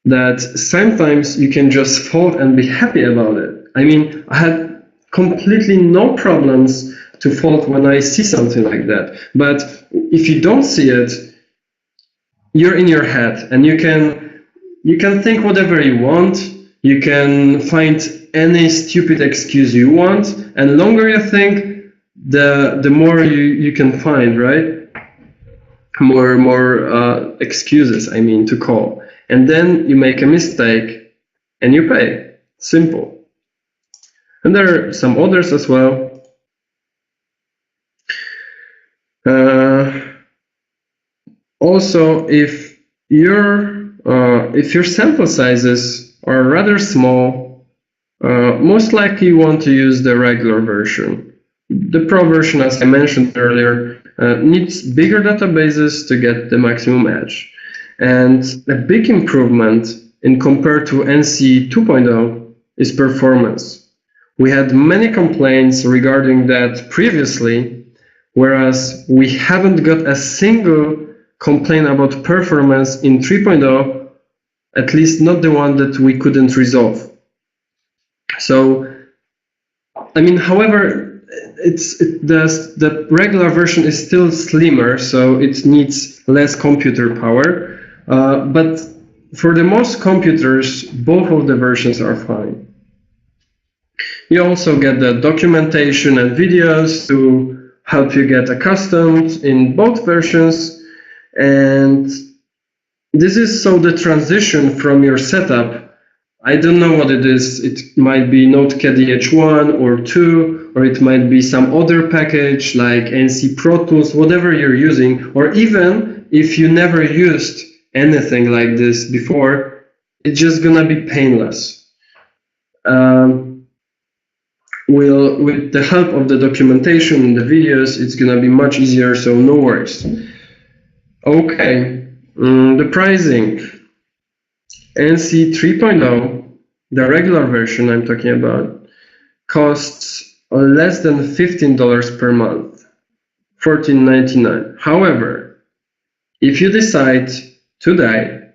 that sometimes you can just fold and be happy about it. I mean, I had completely no problems to fold when I see something like that. But if you don't see it, you're in your head, and you can think whatever you want. You can find any stupid excuse you want, and the longer you think, the more you can find, right? More excuses, I mean, to call. And then you make a mistake and you pay. Simple. And there are some others as well. Also, if your sample sizes are rather small, most likely you want to use the regular version. The Pro version, as I mentioned earlier, needs bigger databases to get the maximum edge. And a big improvement in compared to NC 2.0 is performance. We had many complaints regarding that previously, whereas we haven't got a single complaint about performance in 3.0, at least not the one that we couldn't resolve. So, I mean, however, the regular version is still slimmer, so it needs less computer power. But for the most computers, both of the versions are fine. You also get the documentation and videos to help you get accustomed in both versions. And this is so the transition from your setup. I don't know what it is. It might be NoteCaddy H1 or 2, or it might be some other package like NC Pro Tools, whatever you're using, or even if you never used anything like this before, it's just gonna be painless. With the help of the documentation and the videos, it's gonna be much easier, so no worries. Okay, the pricing. NC 3.0, the regular version I'm talking about, costs less than $15 per month, $14.99. However, if you decide today,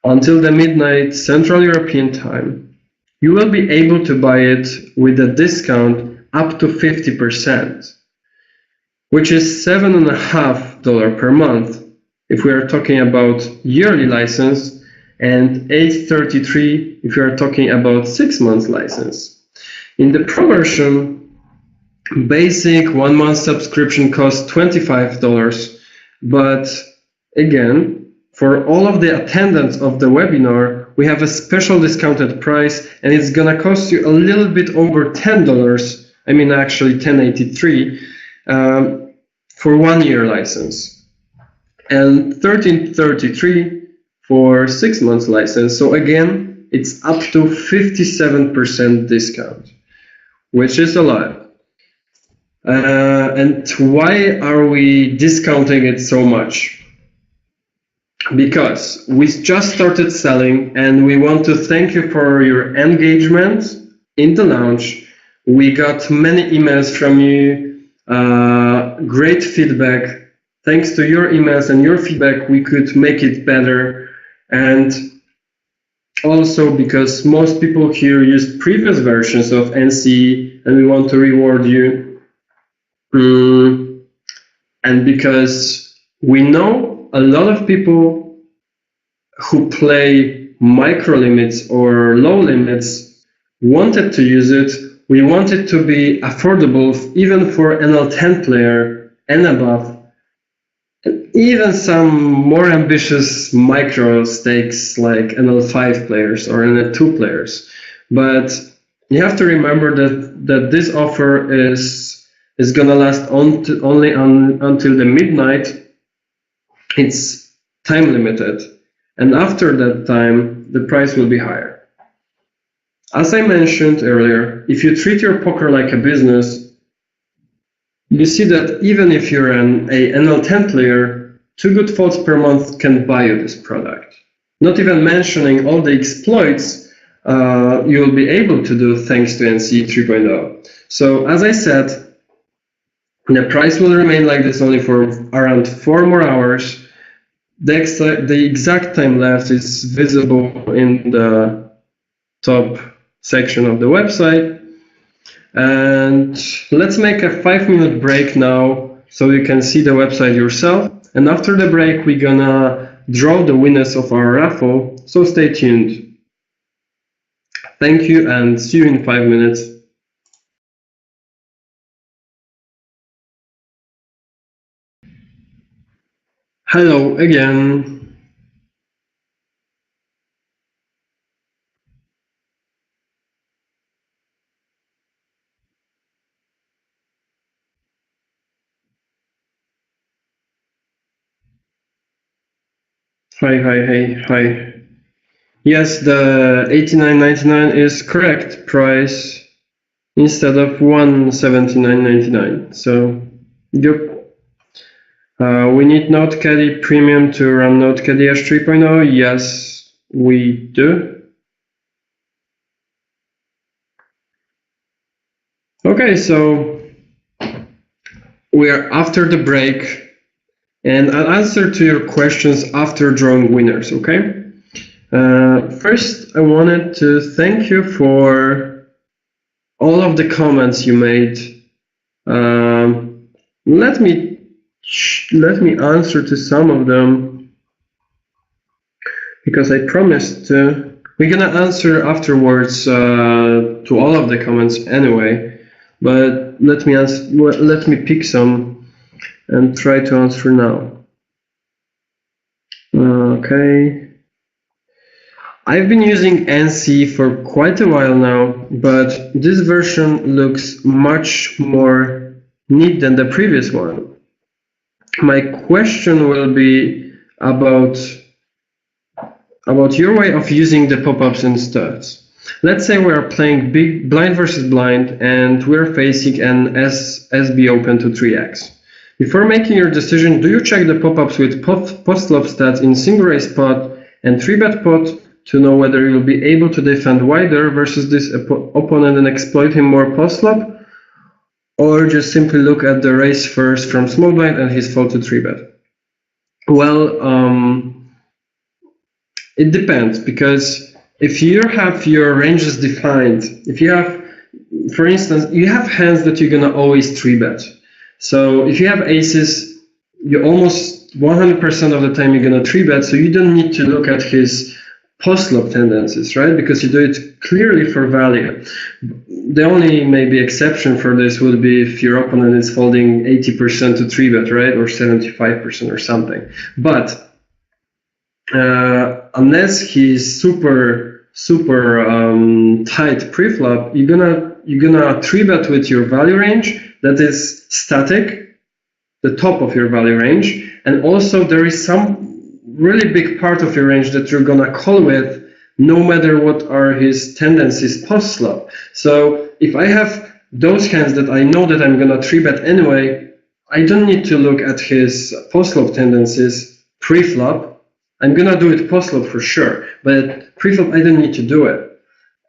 until the midnight Central European time, you will be able to buy it with a discount up to 50%, which is $7.50 per month if we are talking about yearly license, and $8.33 if you are talking about 6 months license. In the Pro version, basic 1 month subscription costs $25, but again, for all of the attendants of the webinar, we have a special discounted price, and it's gonna cost you a little bit over $10. I mean, actually $10.83 for 1 year license, and $13.33 for 6 months license. So again, it's up to 57% discount, which is a lot. And why are we discounting it so much? Because we just started selling, and we want to thank you for your engagement in the launch. We got many emails from you, great feedback. Thanks to your emails and your feedback, we could make it better. And also because most people here used previous versions of NC, and we want to reward you. And because we know a lot of people who play micro limits or low limits wanted to use it. We want it to be affordable even for NL10 player and above. Even some more ambitious micro stakes like NL5 players or NL2 players. But you have to remember that this offer is gonna last only until the midnight. It's time limited, and after that time, the price will be higher. As I mentioned earlier, if you treat your poker like a business, you see that even if you're an NL10 player, 2 good folds per month can buy you this product. Not even mentioning all the exploits you'll be able to do thanks to NC 3.0. So as I said, the price will remain like this only for around 4 more hours. The exact time left is visible in the top section of the website. And let's make a 5-minute break now so you can see the website yourself. And after the break, we're gonna draw the winners of our raffle, so stay tuned. Thank you, and see you in 5 minutes. Hello again. Hi. Yes, the $89.99 is correct price instead of $179.99. So, yep. We need NoteCaddy Premium to run NoteCaddy H 3.0. Yes, we do. Okay, so we are after the break. And I'll answer to your questions after drawing winners, okay? First, I wanted to thank you for all of the comments you made. Let me answer to some of them, because I promised to. We're gonna answer afterwards to all of the comments anyway, but let me pick some and try to answer now. Okay. I've been using NC for quite a while now, but this version looks much more neat than the previous one. My question will be about your way of using the pop-ups and studs. Let's say we are playing big blind versus blind and we're facing an SB open to 3x. Before making your decision, do you check the pop-ups with post-flop stats in single raise pot and 3-bet pot to know whether you'll be able to defend wider versus this opponent and exploit him more post-flop? Or just simply look at the raise first from small blind and his fold to 3-bet? Well, it depends, because if you have your ranges defined, if you have, for instance, you have hands that you're going to always 3-bet. So if you have aces, you almost 100% of the time you're going to 3-bet, so you don't need to look at his post-flop tendencies, right? Because you do it clearly for value. The only maybe exception for this would be if your opponent is folding 80% to 3-bet, right? Or 75% or something. But unless he's super tight pre-flop, you're gonna 3-bet with your value range that is static, the top of your value range, and also there is some really big part of your range that you're gonna call with, no matter what are his tendencies post-flop. So if I have those hands that I know that I'm gonna 3-bet anyway, I don't need to look at his post-flop tendencies pre-flop. I'm gonna do it post-flop for sure, but pre-flop I don't need to do it.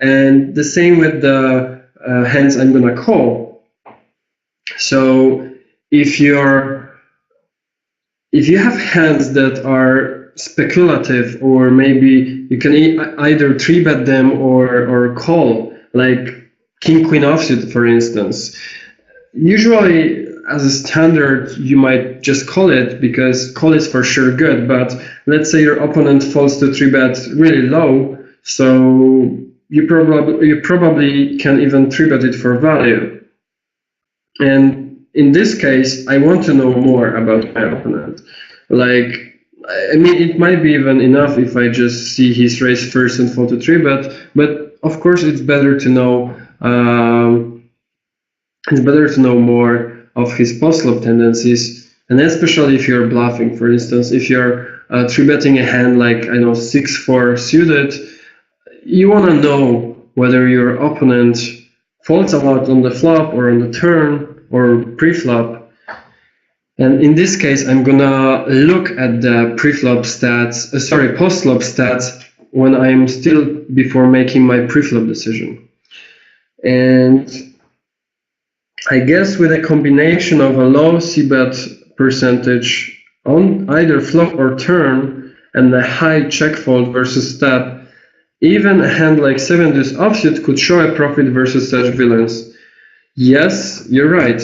And the same with the hands I'm gonna call. So if you have hands that are speculative, or maybe you can either 3-bet them or call, like king queen offsuit, for instance. Usually, as a standard, you might just call it because call is for sure good. But let's say your opponent falls to 3-bet really low, so you probably can even 3-bet it for value. And in this case, I want to know more about my opponent. Like, I mean, it might be even enough if I just see his raise first and fall to 3-bet. But of course, it's better to know. It's better to know more of his post-flop tendencies, and especially if you're bluffing. For instance, if you're 3-betting a hand like, I know, 6-4 suited, you want to know whether your opponent folds a lot on the flop or on the turn or pre-flop. And in this case, I'm gonna look at the pre-flop stats, post-flop stats when I'm still before making my pre-flop decision. And I guess with a combination of a low c-bet percentage on either flop or turn and a high check fold versus step, even a hand like 7-deuce offsuit could show a profit versus such villains. Yes, you're right.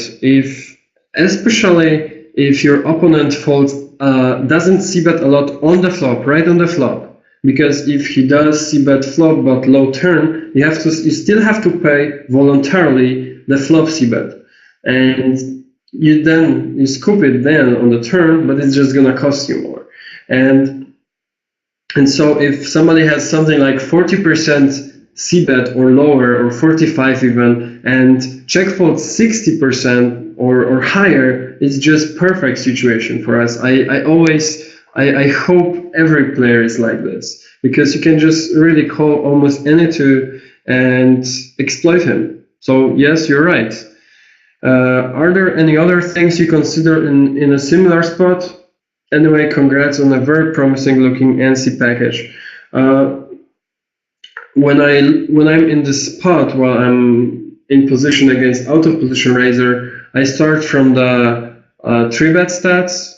Especially if your opponent folds doesn't c-bet a lot on the flop, right on the flop. Because if he does c-bet flop but low turn, you still have to pay voluntarily the flop c-bet, and you scoop it then on the turn, but it's just gonna cost you more. And so if somebody has something like 40% c-bet or lower, or 45 even, and check fold 60% or higher, it's just perfect situation for us. I hope every player is like this, because you can just really call almost any two and exploit him. So yes, you're right. Are there any other things you consider in a similar spot? Anyway, congrats on a very promising looking NC package. When I'm in this spot while I'm in position against out of position raiser, I start from the 3-bet stats,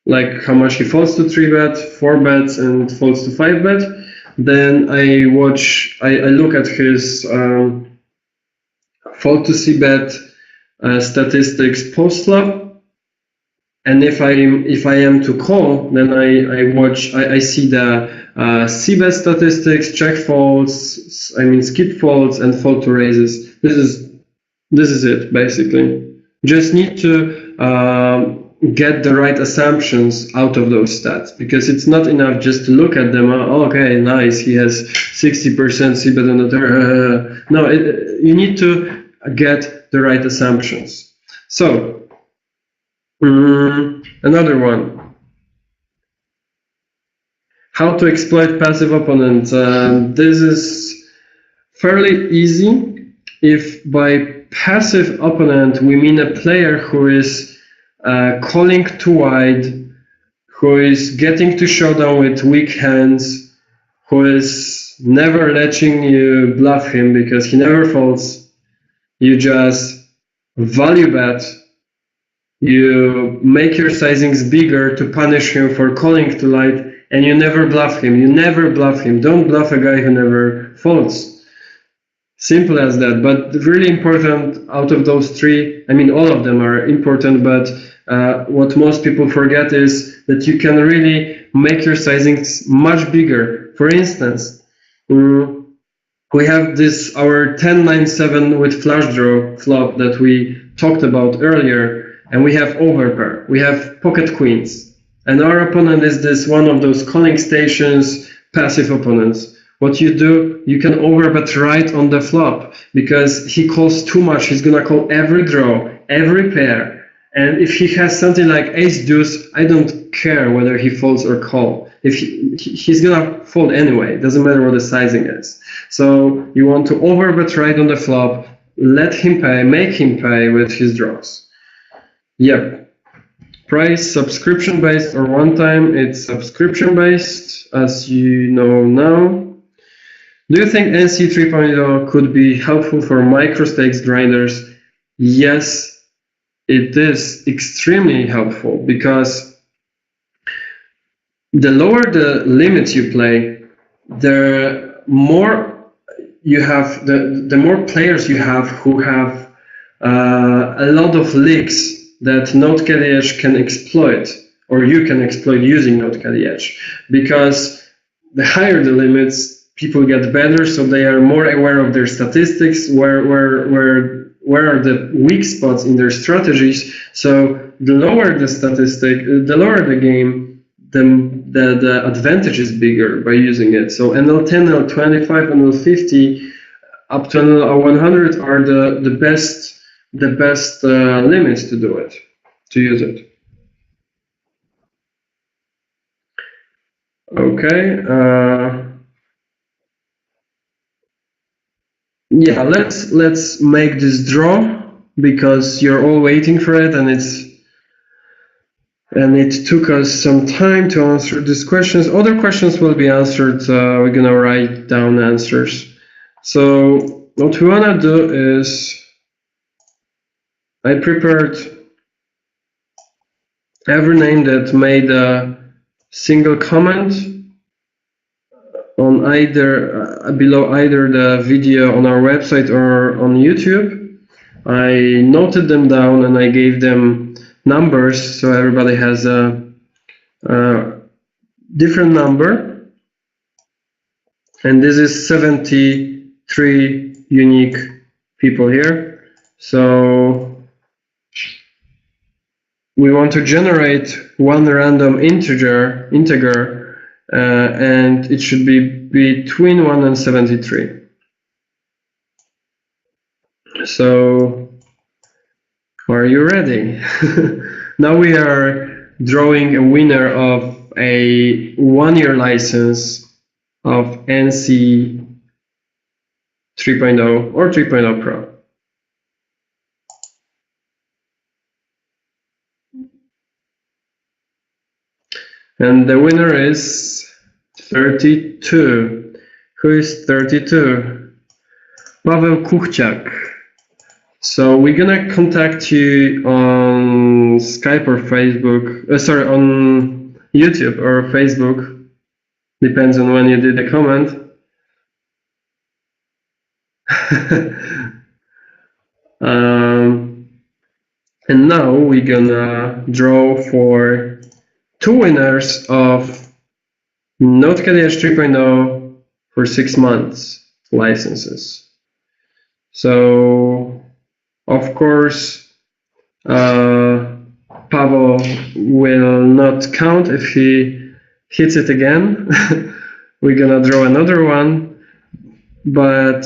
like how much he folds to 3-bet, 4-bets, and folds to 5-bet. Then I look at his fold to c-bet statistics post-flop, and if I am to call, then I see the c-bet statistics, check folds, skip folds, and fold to raises. This is it basically. Just need to get the right assumptions out of those stats, because it's not enough just to look at them. Oh, okay, nice, he has 60% CBET on the third. No, you need to get the right assumptions. So another one, how to exploit passive opponents. This is fairly easy. If by passive opponent we mean a player who is calling too wide, who is getting to showdown with weak hands, who is never letting you bluff him because he never folds, you just value bet, you make your sizings bigger to punish him for calling too light, and you never bluff him. You never bluff him. Don't bluff a guy who never folds. Simple as that. But really important out of those three, I mean, all of them are important, but what most people forget is that you can really make your sizings much bigger. For instance, we have this, our 10-9-7 with flush draw flop that we talked about earlier, and we have overpair. We have pocket queens. And our opponent is this one of those calling stations, passive opponents. What you do, you can overbet right on the flop, because he calls too much. He's gonna call every draw, every pair. And if he has something like ace deuce, I don't care whether he folds or call. If he's gonna fold anyway, it doesn't matter what the sizing is. So you want to overbet right on the flop, let him pay, make him pay with his draws. Yep. Price subscription based or one time, it's subscription based, as you know now. Do you think NC 3.0 could be helpful for micro stakes grinders? Yes, it is extremely helpful, because the lower the limits you play, the more you have, the more players you have who have a lot of leaks that NoteCaddy Edge can exploit, or you can exploit using NoteCaddy Edge. Because the higher the limits, people get better, so they are more aware of their statistics, where are the weak spots in their strategies. So the lower the statistic, the lower the game, the advantage is bigger by using it. So NL10, NL25, NL50, up to NL100 are the best limits to do it, to use it. Okay. Yeah, let's make this draw, because you're all waiting for it, and it took us some time to answer these questions. Other questions will be answered. We're gonna write down answers. So what we wanna do is, I prepared every name that made a single comment on either below either the video on our website or on YouTube. I noted them down and I gave them numbers, so everybody has a different number. And this is 73 unique people here. So we want to generate one random integer, and it should be between 1 and 73. So, are you ready? Now we are drawing a winner of a 1-year license of NC 3.0 or 3.0 Pro. And the winner is 32. Who is 32? Paweł Kuchciak. So we're gonna contact you on Skype or Facebook, on YouTube or Facebook. Depends on when you did the comment. And now we're gonna draw for 2 winners of NoteCaddy Edge 3.0 for 6 months licenses. So, of course, Pavel will not count if he hits it again. We're gonna draw another one, but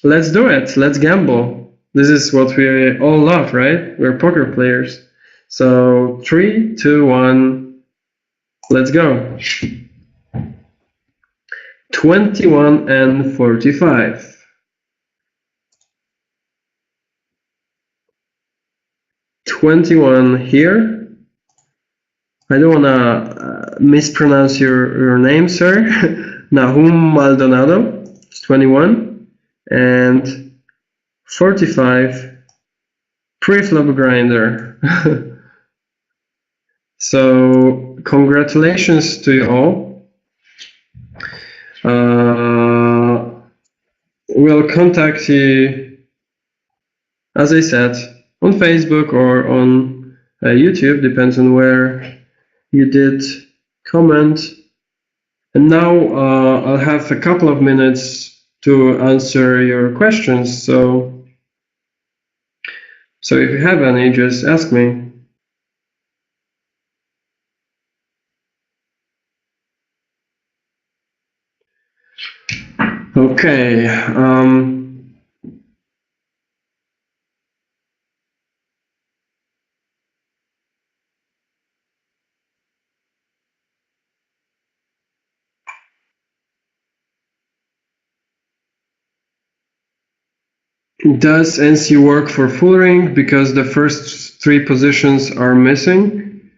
let's do it. Let's gamble. This is what we all love, right? We're poker players. So 3, 2, 1, let's go. 21 and 45. 21 here. I don't want to mispronounce your name, sir. Nahum Maldonado, 21. And 45, pre-flop grinder. So, congratulations to you all. We'll contact you, as I said, on Facebook or on YouTube, depends on where you did comment. And now I'll have a couple of minutes to answer your questions. So if you have any, just ask me. Okay. Does NC work for full ring because the first 3 positions are missing?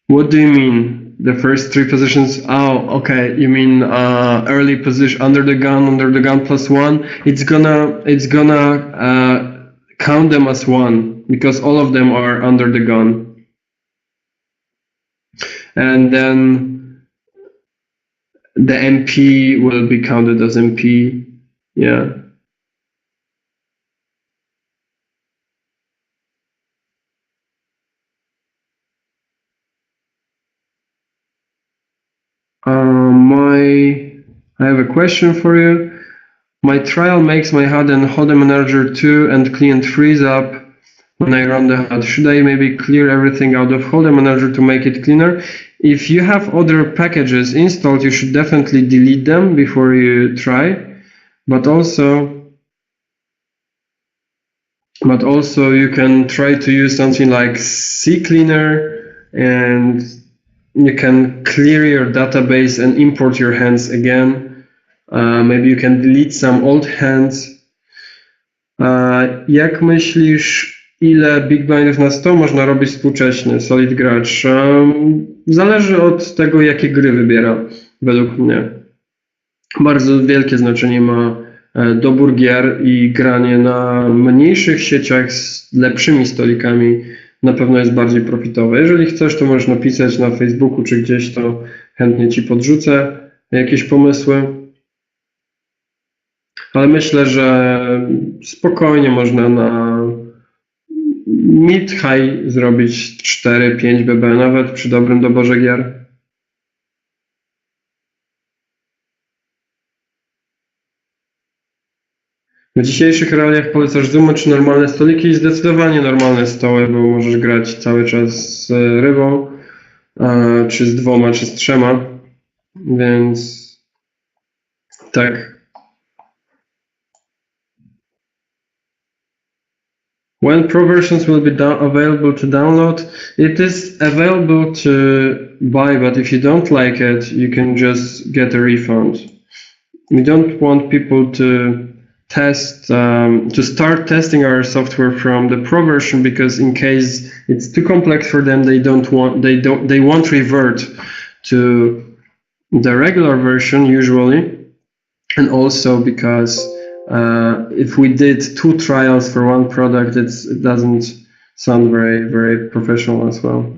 What do you mean? The first 3 positions? Oh, okay. You mean early position under the gun +1? It's gonna count them as 1 because all of them are under the gun. And then the MP will be counted as MP. Yeah. I have a question for you. My trial makes my HUD and Hold'em manager 2 and client freeze up when I run the HUD. Should I maybe clear everything out of Hold'em manager to make it cleaner? If you have other packages installed, you should definitely delete them before you try. But also you can try to use something like CCleaner, and you can clear your database and import your hands again. Maybe you can delete some old hands. Jak myślisz, ile big blindów na 100 można robić współcześnie, solid gracz? Zależy od tego, jakie gry wybiera, według mnie. Bardzo wielkie znaczenie ma dobór gier i granie na mniejszych sieciach z lepszymi stolikami na pewno jest bardziej profitowe. Jeżeli chcesz, to możesz napisać na Facebooku czy gdzieś, to chętnie Ci podrzucę jakieś pomysły. Ale myślę, że spokojnie można na mid-high zrobić 4-5 BB nawet przy dobrym doborze gier. W dzisiejszych realiach polecasz zoomy czy normalne stoliki? Zdecydowanie normalne stoły, bo możesz grać cały czas z rybą, czy z 2, czy z 3, więc tak. When Pro versions will be available to download? It is available to buy, but if you don't like it, you can just get a refund. We don't want people to start testing our software from the Pro version, because in case it's too complex for them, they won't revert to the regular version usually, and also because if we did 2 trials for one product, it doesn't sound very professional as well.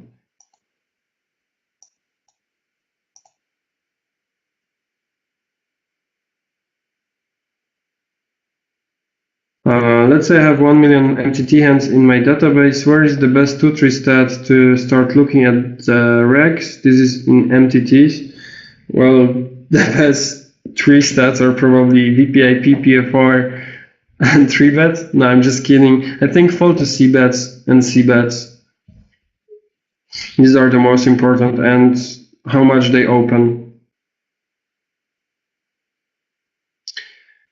Let's say I have 1 million MTT hands in my database. Where is the best 2-3 stat to start looking at the regs? This is in MTTs. Well, the best 3 stats are probably VPIP, PFR, and 3-bet. No, I'm just kidding. I think fold to c-bets and c-bets. These are the most important, and how much they open.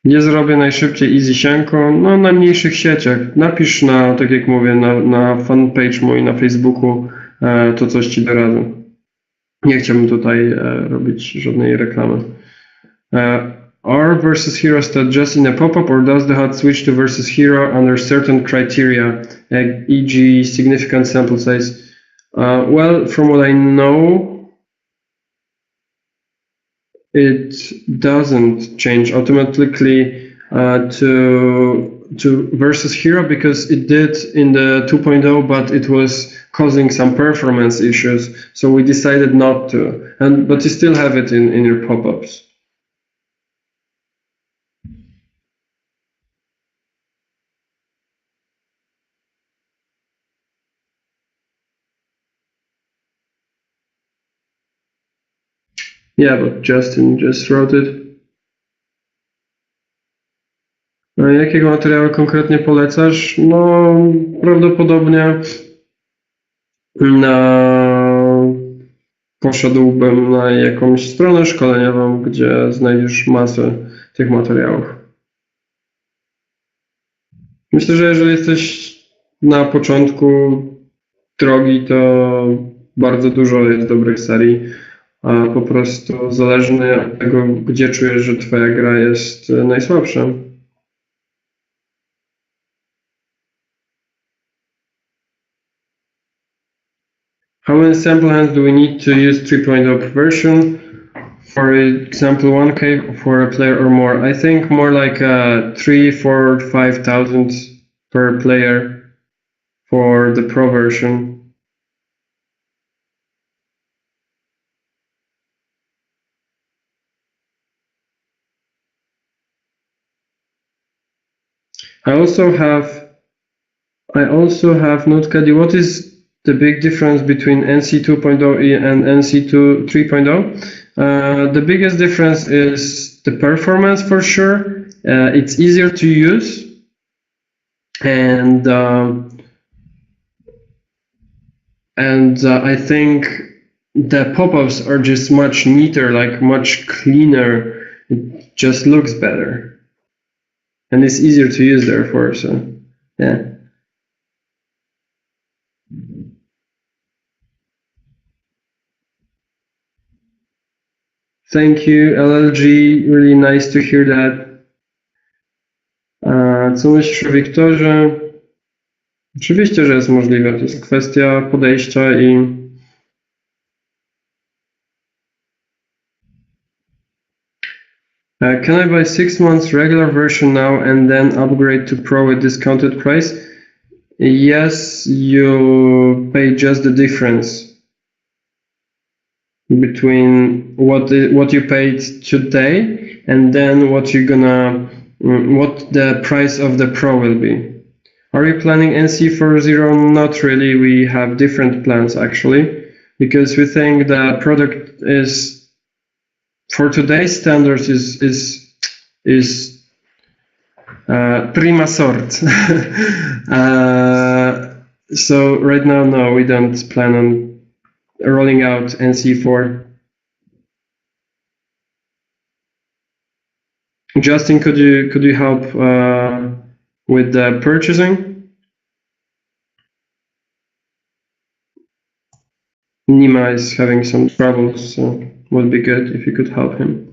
Gdzie zrobię najszybciej easy sianko? No na mniejszych sieciach. Napisz na, tak jak mówię, na fanpage mój na Facebooku, to coś ci doradzę. Nie chciałbym tutaj robić żadnej reklamy. Are versus hero stat just in a pop-up, or does the HUD switch to versus hero under certain criteria, e.g. significant sample size? Well, from what I know, it doesn't change automatically to versus hero, because it did in the 2.0, but it was causing some performance issues, so we decided not to. But you still have it in your pop-ups. Yeah, but Justin just wrote it. Jakiego materiału konkretnie polecasz? No, prawdopodobnie poszedłbym na jakąś stronę szkoleniową, gdzie znajdziesz masę tych materiałów. Myślę, że jeżeli jesteś na początku drogi, to bardzo dużo jest dobrych serii. A po prostu zależnie od tego, gdzie czujesz, że twoja gra jest najsłabsza. How many sample hands do we need to use 3.0 version? For example, 1K for a player or more. I think more like 3, 4, 5,000 per player for the pro version. I also have NoteCaddy. What is the big difference between NC 2.0 and NC 3.0? The biggest difference is the performance, for sure. It's easier to use, and I think the pop-ups are just much neater, like much cleaner. It just looks better. And it's easier to use, therefore, so, yeah. Thank you, LLG, really nice to hear that. Co myślisz o Wiktorze? Oczywiście, że jest możliwe, to jest kwestia podejścia i can I buy 6 months regular version now and then upgrade to Pro at discounted price? Yes, you pay just the difference between what you paid today and then what the price of the Pro will be. Are you planning NC40? Not really. We have different plans actually, because we think the product is, for today's standards, is prima sort. So right now, no, we don't plan on rolling out NC4. Justin, could you help with the purchasing? Nima is having some troubles, so would be good if you could help him.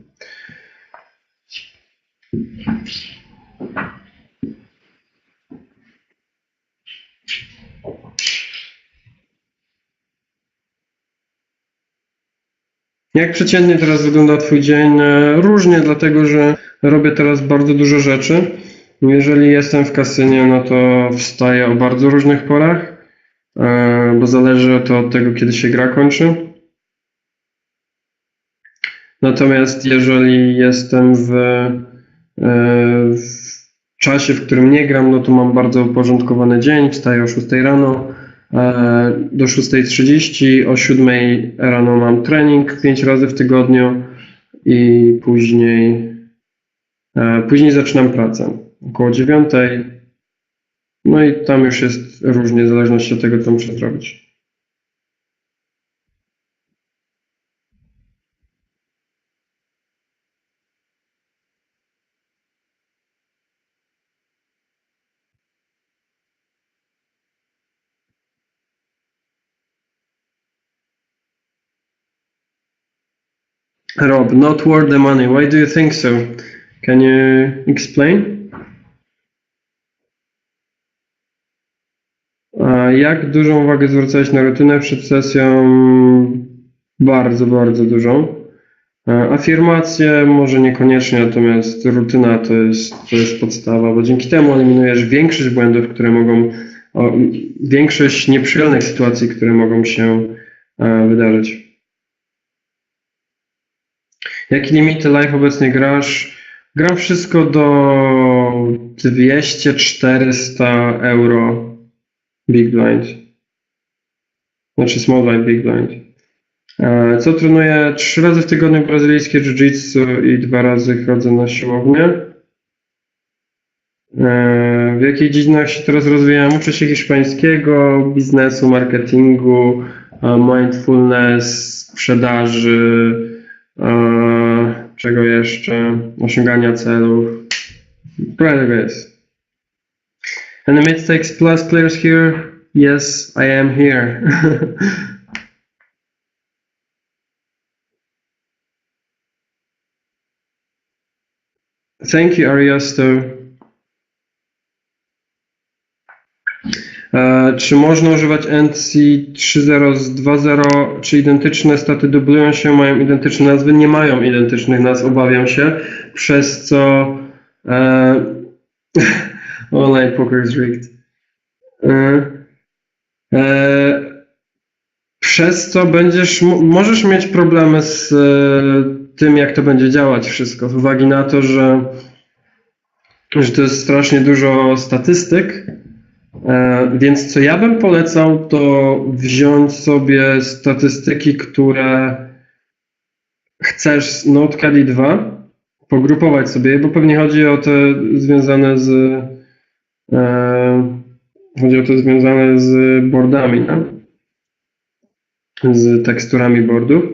Jak przeciętnie teraz wygląda twój dzień? Różnie, dlatego że robię teraz bardzo dużo rzeczy. Jeżeli jestem w kasynie, no to wstaję o bardzo różnych porach, bo zależy to od tego, kiedy się gra kończy. Natomiast jeżeli jestem w czasie, w którym nie gram, no to mam bardzo uporządkowany dzień. Wstaję o 6 rano do 6:30, o 7 rano mam trening 5 razy w tygodniu i później zaczynam pracę. około 9. No i tam już jest różnie, w zależności od tego, co muszę zrobić. Rob, not worth the money. Why do you think so? Can you explain? Jak dużą uwagę zwracałeś na rutynę przed sesją? Bardzo, bardzo dużą. Afirmacje może niekoniecznie, natomiast rutyna to jest podstawa, bo dzięki temu eliminujesz większość błędów, które mogą, większość nieprzyjemnych sytuacji, które mogą się wydarzyć. Jakie limity live obecnie grasz? Gram wszystko do 200-400 euro Big Blind. Znaczy Small Blind, Big Blind. Co trenuję? 3 razy w tygodniu brazylijskie jiu-jitsu i 2 razy chodzę na siłownię. W jakich dziedzinach się teraz rozwijam? Uczę się hiszpańskiego, biznesu, marketingu, mindfulness, sprzedaży, czego jeszcze? Osiągania celów. Prawie tego jest. Any mistakes plus players here? Yes, I am here. Thank you, Ariosto. Czy można używać NC 3.0 z 2.0? Czy identyczne staty dublują się, mają identyczne nazwy? Nie mają identycznych nazw, obawiam się, przez co online poker is rigged. Przez co możesz mieć problemy z tym, jak to będzie działać wszystko, z uwagi na to, że to jest strasznie dużo statystyk, więc co ja bym polecał, to wziąć sobie statystyki, które chcesz z NoteCaddy 2, pogrupować sobie, bo pewnie chodzi o te związane z boardami, no? Z teksturami boardów.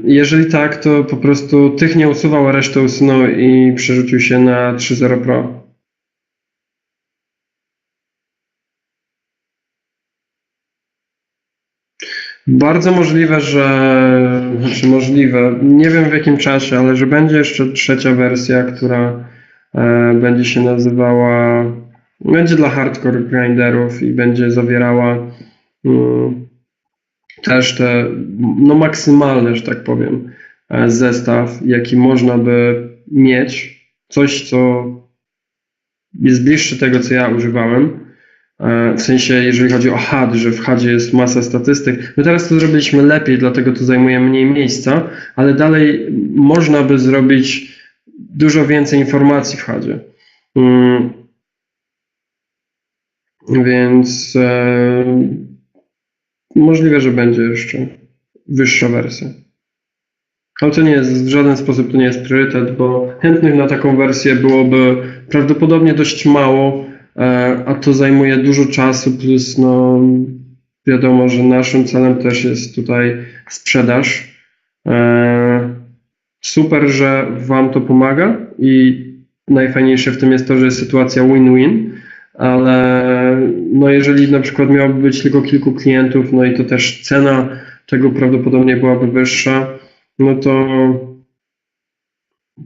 Jeżeli tak, to po prostu tych nie usuwał, a resztę usunął i przerzucił się na 3.0 Pro. Bardzo możliwe, nie wiem w jakim czasie, ale że będzie jeszcze trzecia wersja, która będzie się nazywała, będzie dla hardcore grinderów i będzie zawierała też te maksymalne, że tak powiem, zestaw, jaki można by mieć. Coś, co jest bliższe tego, co ja używałem. W sensie, jeżeli chodzi o HUD, że w HUDzie jest masa statystyk. My teraz to zrobiliśmy lepiej, dlatego to zajmuje mniej miejsca, ale dalej można by zrobić dużo więcej informacji w HUDzie. Więc możliwe, że będzie jeszcze wyższa wersja. Ale to nie jest, w żaden sposób to nie jest priorytet, bo chętnych na taką wersję byłoby prawdopodobnie dość mało, a to zajmuje dużo czasu, plus wiadomo, że naszym celem też jest tutaj sprzedaż. Super, że Wam to pomaga i najfajniejsze w tym jest to, że jest sytuacja win-win, ale jeżeli na przykład miałoby być tylko kilku klientów, i to też cena tego prawdopodobnie byłaby wyższa,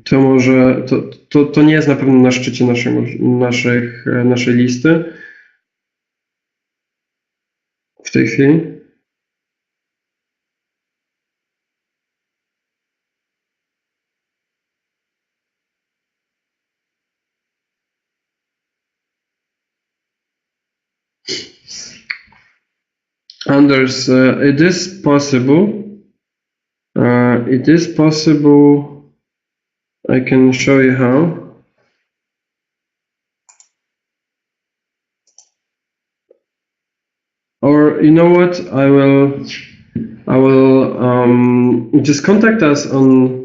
to może, to nie jest na pewno na szczycie naszej listy w tej chwili. Anders, it is possible. I can show you how. Or you know what? I will just contact us on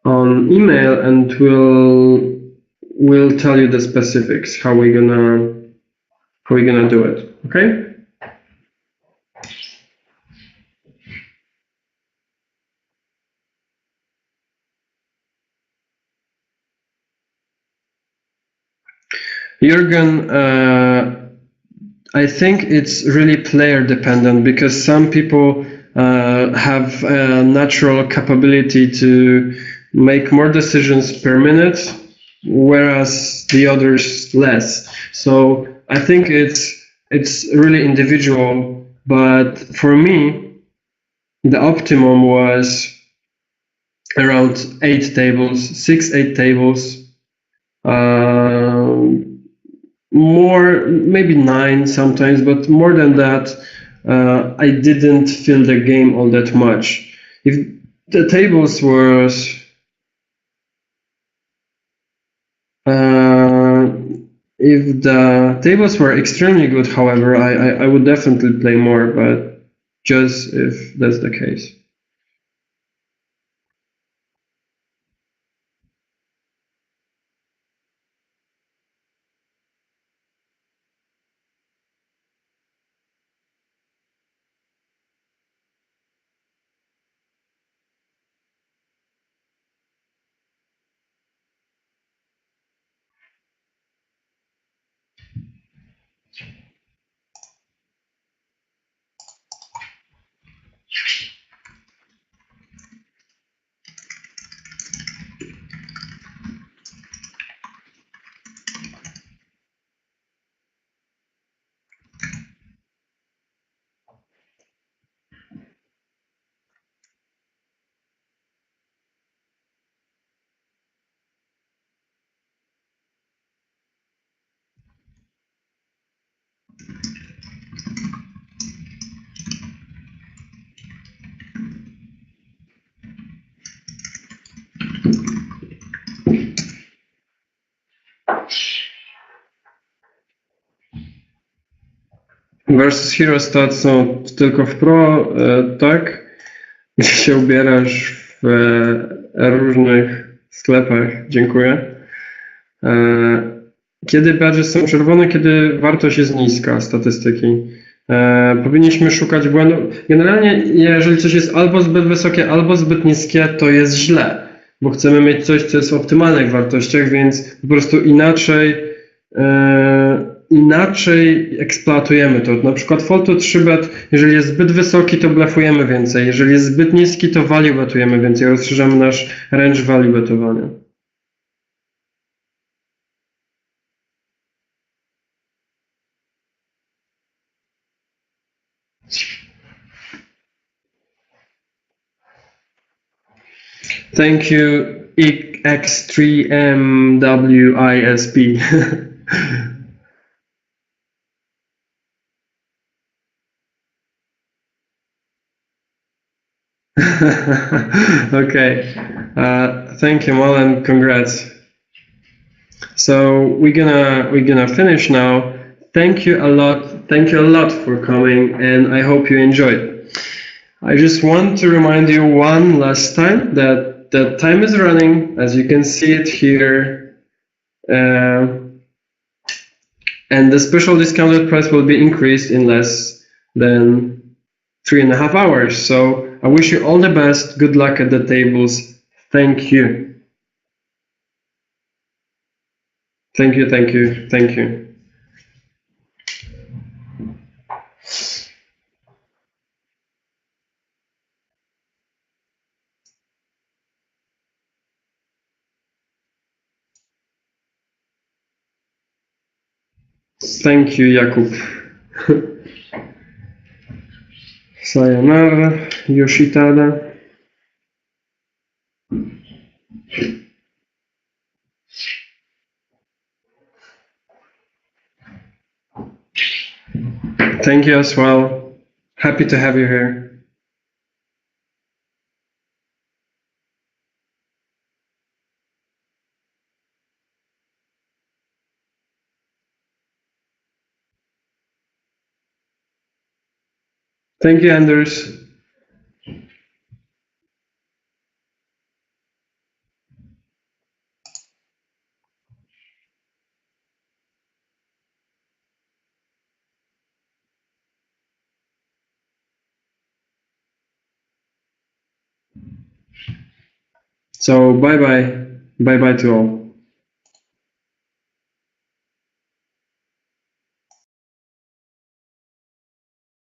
on email, and we'll tell you the specifics how we're gonna do it. Okay. Jürgen, I think it's really player dependent, because some people have a natural capability to make more decisions per minute, whereas the others less. So I think it's really individual. But for me, the optimum was around 8 tables, 6, 8 tables. More, maybe 9 sometimes, but more than that, I didn't feel the game all that much. If the tables were extremely good, however, I would definitely play more, but just if that's the case. Versus Hero Stats są tylko w Pro, tak? Gdzie się ubierasz w różnych sklepach. Dziękuję. Kiedy badże są czerwone, kiedy wartość jest niska, statystyki. Powinniśmy szukać błędów. Generalnie, jeżeli coś jest albo zbyt wysokie, albo zbyt niskie, to jest źle, bo chcemy mieć coś, co jest w optymalnych wartościach, więc po prostu inaczej eksploatujemy to. Na przykład fold to 3-bet, jeżeli jest zbyt wysoki, to blefujemy więcej. Jeżeli jest zbyt niski, to value betujemy więcej. Rozszerzamy nasz range value betowania. Thank you, X3MWISP. Okay. Thank you, Mal, and congrats. So we're gonna finish now. Thank you a lot. Thank you a lot for coming, and I hope you enjoyed. I just want to remind you one last time that the time is running, as you can see it here, and the special discounted price will be increased in less than 3.5 hours. So I wish you all the best. Good luck at the tables. Thank you. Thank you, thank you, thank you. Thank you, Jakub. Sayonara, Yoshitada. Thank you as well. Happy to have you here. Thank you, Anders. So bye bye to all.